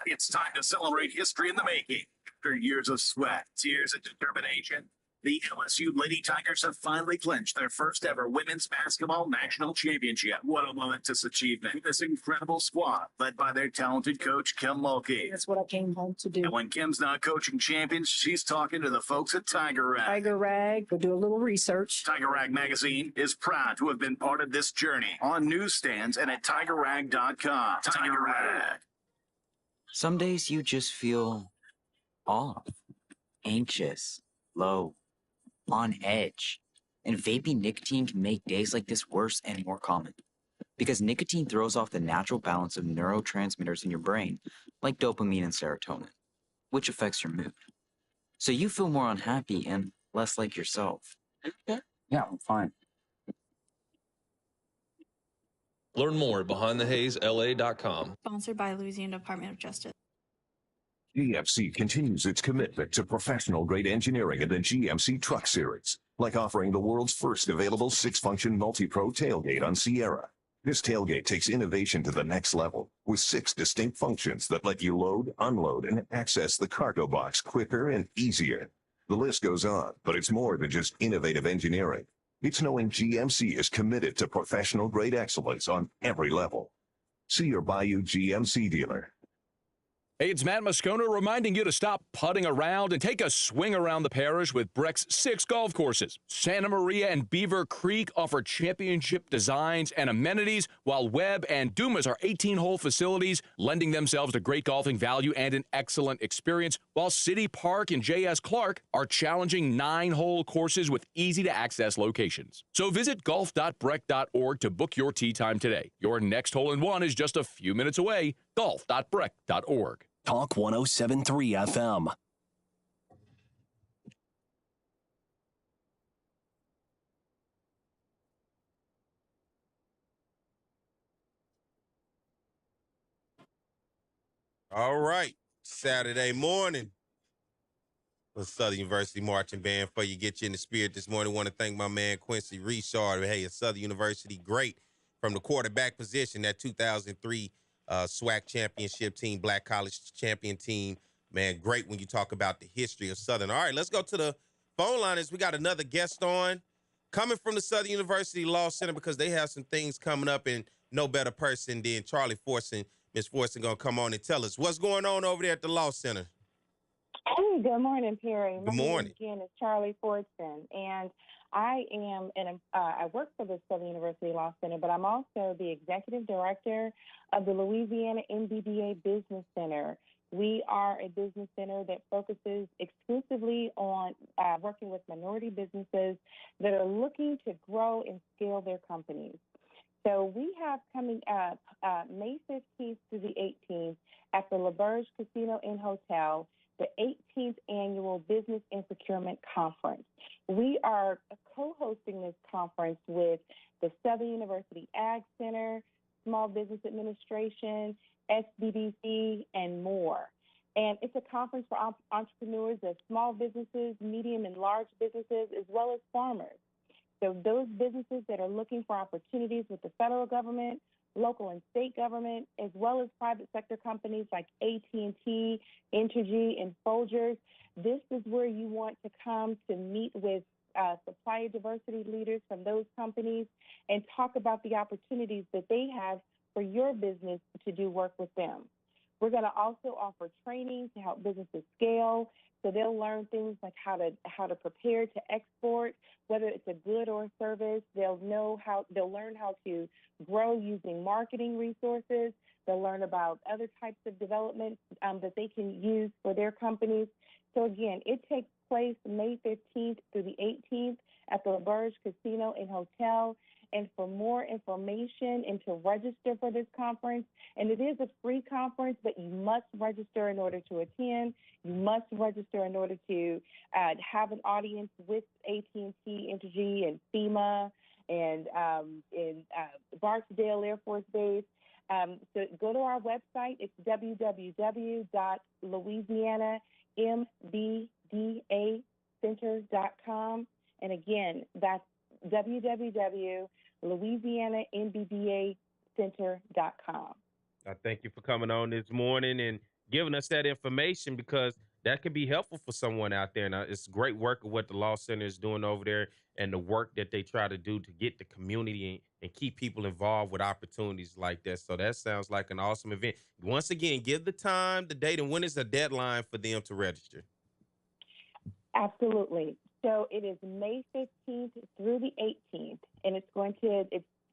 It's time to celebrate history in the making. After years of sweat, tears, and determination, the LSU Lady Tigers have finally clinched their first ever women's basketball national championship. What a momentous achievement. This incredible squad, led by their talented coach, Kim Mulkey. That's what I came home to do. And when Kim's not coaching champions, she's talking to the folks at Tiger Rag. Tiger Rag, go do a little research. Tiger Rag magazine is proud to have been part of this journey on newsstands and at tigerrag.com. Tiger Rag. Some days you just feel off, anxious, low, on edge. And vaping nicotine can make days like this worse and more common. Because nicotine throws off the natural balance of neurotransmitters in your brain, like dopamine and serotonin, which affects your mood. So you feel more unhappy and less like yourself. Okay. Yeah, I'm fine. Learn more at BehindTheHazeLA.com. Sponsored by Louisiana Department of Justice. GMC continues its commitment to professional-grade engineering in the GMC Truck Series, like offering the world's first available 6-function multi-pro tailgate on Sierra. This tailgate takes innovation to the next level, with 6 distinct functions that let you load, unload, and access the cargo box quicker and easier. The list goes on, but it's more than just innovative engineering. It's knowing GMC is committed to professional-grade excellence on every level. See your Bayou GMC dealer. Hey, it's Matt Moscona reminding you to stop putting around and take a swing around the parish with Breck's 6 golf courses. Santa Maria and Beaver Creek offer championship designs and amenities, while Webb and Dumas are 18-hole facilities, lending themselves to great golfing value and an excellent experience, while City Park and J.S. Clark are challenging 9-hole courses with easy-to-access locations. So visit golf.breck.org to book your tee time today. Your next hole-in-one is just a few minutes away. golf.breck.org. Talk 107.3 FM. All right. Saturday morning. The Southern University Marching Band for you. Get you in the spirit this morning. Want to thank my man Quincy Richard. Hey, a Southern University great from the quarterback position, that 2003 SWAC championship team, Black College champion team. Man, great when you talk about the history of Southern. All right, let's go to the phone liners. We got another guest on coming from the Southern University Law Center because they have some things coming up, and no better person than Charlie Forson. Miss Forson going to come on and tell us what's going on over there at the Law Center. Hey, good morning, Perry. Good morning. My name again is Charlie Forson, and I work for the Southern University Law Center, but I'm also the executive director of the Louisiana MBBA Business Center. We are a business center that focuses exclusively on working with minority businesses that are looking to grow and scale their companies. So we have coming up May 15th to the 18th at the LaBerge Casino and Hotel, the 18th Annual Business and Procurement Conference. We are co-hosting this conference with the Southern University Ag Center, Small Business Administration, SBDC, and more. And it's a conference for entrepreneurs of small businesses, medium and large businesses, as well as farmers. So those businesses that are looking for opportunities with the federal government, local and state government, as well as private sector companies like AT&T, Entergy, and Folgers, this is where you want to come to meet with supplier diversity leaders from those companies and talk about the opportunities that they have for your business to do work with them. We're going to also offer training to help businesses scale. So they'll learn things like how to prepare to export, whether it's a good or a service. They'll learn how to grow using marketing resources. They'll learn about other types of development that they can use for their companies. So again, it takes place May 15th through the 18th at the LaBerge Casino and Hotel. And for more information and to register for this conference, and it is a free conference, but you must register in order to attend. You must register in order to have an audience with AT&T, Entergy, and FEMA, and Barksdale Air Force Base. So go to our website. It's www.louisianambdacenter.com. And again, that's www.louisianambdacenter.com. I thank you for coming on this morning and giving us that information, because that can be helpful for someone out there. And it's great work of what the Law Center is doing over there and the work that they try to do to get the community and keep people involved with opportunities like that. So that sounds like an awesome event. Once again, give the time, the date, and when is the deadline for them to register? Absolutely. So it is May 15th through the 18th, and it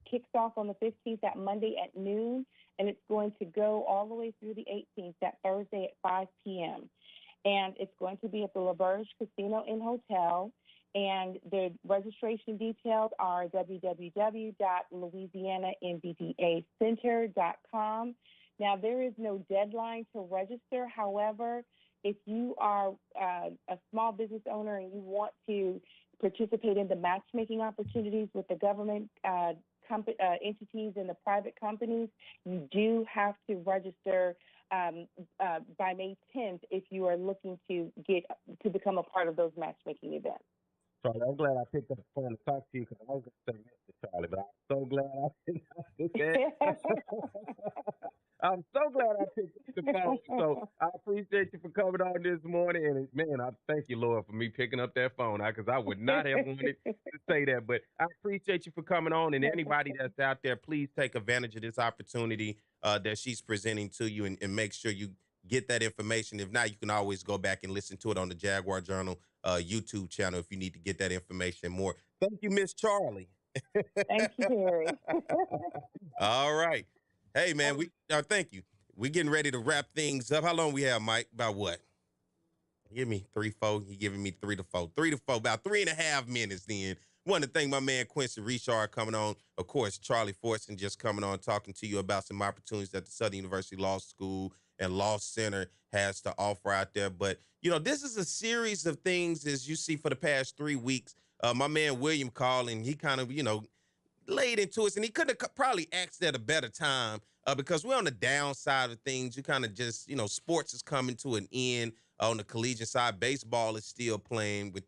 kicks off on the 15th, that Monday at noon, and it's going to go all the way through the 18th, that Thursday at 5 p.m. And it's going to be at the LaBerge Casino and Hotel, and the registration details are www.louisianambdacenter.com. Now, there is no deadline to register. However, if you are a small business owner and you want to participate in the matchmaking opportunities with the government entities and the private companies, you do have to register by May 10th if you are looking to become a part of those matchmaking events. Charlie, I'm glad I picked up the phone to talk to you, because I was going to say Mr. Charlie, but I'm so glad I picked up I'm so glad I picked up the phone. So I appreciate you for coming on this morning. And, man, I thank you, Lord, for me picking up that phone, because I would not have wanted to say that. But I appreciate you for coming on. And anybody that's out there, please take advantage of this opportunity that she's presenting to you, and make sure you get that information. If not, you can always go back and listen to it on the Jaguar Journal YouTube channel if you need to get that information more. Thank you, Miss Charlie. Thank you, Terry. All right. Hey, man, thank you. We're getting ready to wrap things up. How long we have, Mike? About what? Give me 3, 4. He giving me 3 to 4. 3 to 4, about 3.5 minutes then. Want to thank my man Quincy Richard coming on. Of course, Charlie Fortson just coming on, talking to you about some opportunities that the Southern University Law School and Law Center has to offer out there. But, this is a series of things, as you see, for the past 3 weeks. My man William called, and he kind of, laid into us, and he could have probably asked at a better time because we're on the downside of things. You kind of just, sports is coming to an end on the collegiate side. Baseball is still playing with,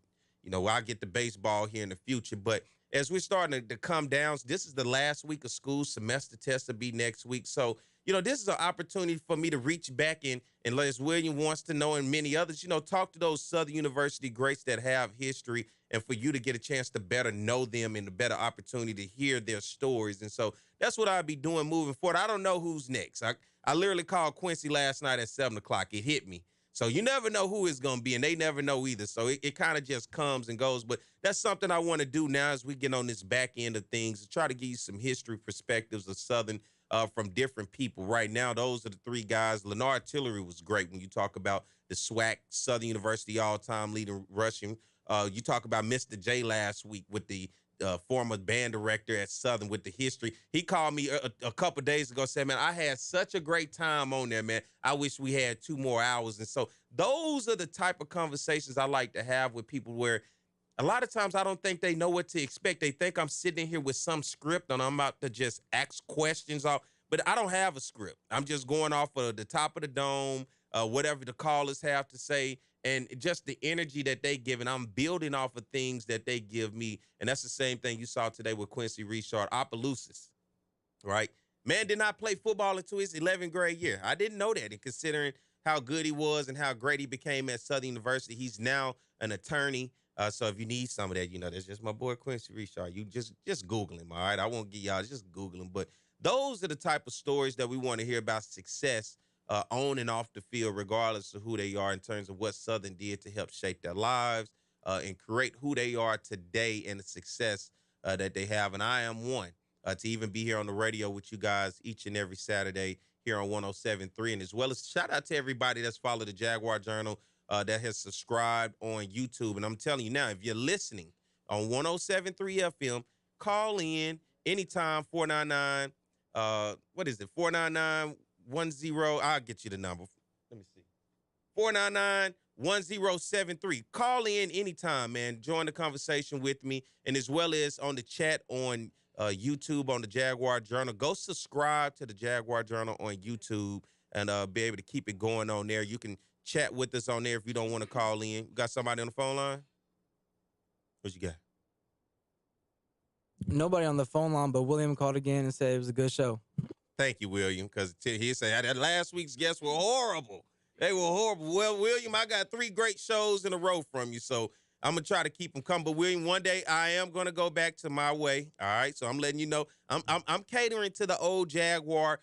I'll get to baseball here in the future. But as we're starting to come down, this is the last week of school. Semester tests will be next week. So, this is an opportunity for me to reach back in, and as William wants to know, and many others, talk to those Southern University greats that have history, and for you to get a chance to better know them and a better opportunity to hear their stories. And so that's what I'll be doing moving forward. I don't know who's next. I literally called Quincy last night at 7 o'clock. It hit me. So you never know who it's going to be, and they never know either. So it kind of just comes and goes. But that's something I want to do now as we get on this back end of things, to try to give you some history perspectives of Southern from different people. Right now, those are the 3 guys. Lenore Tillery was great when you talk about the SWAC, Southern University all-time leading rushing. You talk about Mr. J last week with the former band director at Southern with the history. He called me a couple days ago, said, man, I had such a great time on there, man. I wish we had 2 more hours. And so those are the type of conversations I like to have with people, where a lot of times I don't think they know what to expect. They think I'm sitting here with some script and I'm about to just ask questions off, but I don't have a script. I'm just going off of the top of the dome, whatever the callers have to say. and just the energy that they give, and I'm building off of things that they give me. And that's the same thing you saw today with Quincy Richard, Opelousas, right? Man did not play football until his 11th grade year. I didn't know that. And considering how good he was and how great he became at Southern University, he's now an attorney. So if you need some of that, that's just my boy Quincy Richard. You just Google him, all right? I won't get y'all, just Google him. But those are the type of stories that we want to hear about success on and off the field, regardless of who they are, in terms of what Southern did to help shape their lives and create who they are today and the success that they have. And I am one to even be here on the radio with you guys each and every Saturday here on 107.3. And as well as shout out to everybody that's followed the Jaguar Journal, that has subscribed on YouTube. And I'm telling you now, if you're listening on 107.3 FM, call in anytime, 499, 499-10, I'll get you the number. Let me see. 499-1073. Call in anytime, man. Join the conversation with me. And as well as on the chat on YouTube on the Jaguar Journal. Go subscribe to the Jaguar Journal on YouTube and be able to keep it going on there. You can chat with us on there if you don't want to call in. You got somebody on the phone line? What you got? Nobody on the phone line, but William called again and said it was a good show. Thank you, William, because he said that last week's guests were horrible. They were horrible. Well, William, I got 3 great shows in a row from you, so I'm going to try to keep them coming. But, William, one day I am going to go back to my way, all right? So I'm letting you know. I'm catering to the old Jaguar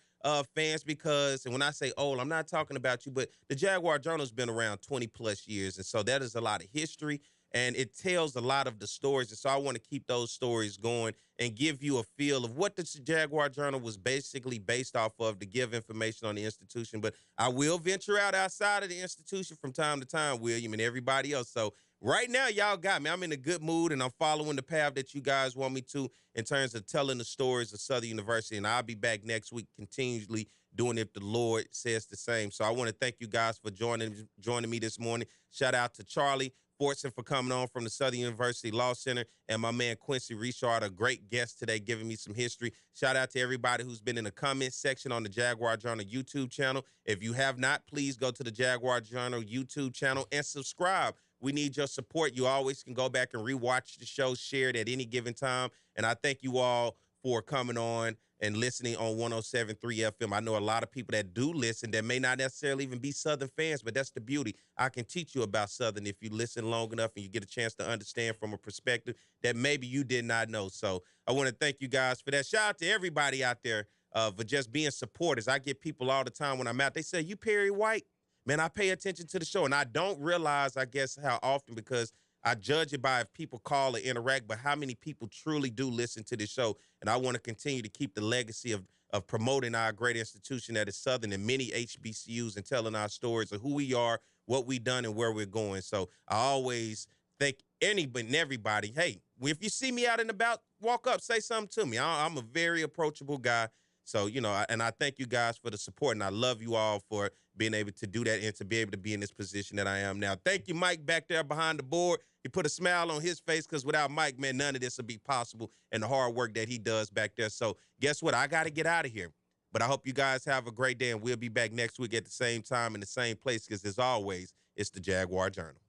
fans because, and when I say old, I'm not talking about you, but the Jaguar Journal has been around 20-plus years, and so that is a lot of history, and it tells a lot of the stories. And so I want to keep those stories going and give you a feel of what the Jaguar Journal was basically based off of to give information on the institution. But I will venture out outside of the institution from time to time, William, and everybody else. So right now, y'all got me. I'm in a good mood, and I'm following the path that you guys want me to in terms of telling the stories of Southern University. And I'll be back next week continuously doing it if the Lord says the same. So I want to thank you guys for joining me this morning. Shout out to Charlie Fortson for coming on from the Southern University Law Center, and my man Quincy Richard, a great guest today, giving me some history. Shout out to everybody who's been in the comments section on the Jaguar Journal YouTube channel. If you have not, please go to the Jaguar Journal YouTube channel and subscribe. We need your support. You always can go back and rewatch the show, share it at any given time. And I thank you all for coming on and listening on 107.3 FM. I know a lot of people that do listen that may not necessarily even be Southern fans, but that's the beauty. I can teach you about Southern if you listen long enough and you get a chance to understand from a perspective that maybe you did not know. So I want to thank you guys for that. Shout out to everybody out there for just being supporters. I get people all the time when I'm out. They say, "You Perry White?" Man, I pay attention to the show, and I don't realize, I guess, how often, because I judge it by if people call or interact, but how many people truly do listen to the show. And I want to continue to keep the legacy of promoting our great institution that is Southern and many HBCUs and telling our stories of who we are, what we've done, and where we're going. So I always thank anybody and everybody. Hey, if you see me out and about, walk up, say something to me. I'm a very approachable guy. So, and I thank you guys for the support, and I love you all for being able to do that and to be able to be in this position that I am now. Thank you, Mike, back there behind the board. He put a smile on his face because without Mike, man, none of this would be possible and the hard work that he does back there. So guess what? I got to get out of here. But I hope you guys have a great day, and we'll be back next week at the same time in the same place because, as always, it's the Jaguar Journal.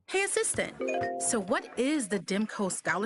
Hey, assistant. So what is the DIMCO Scholarship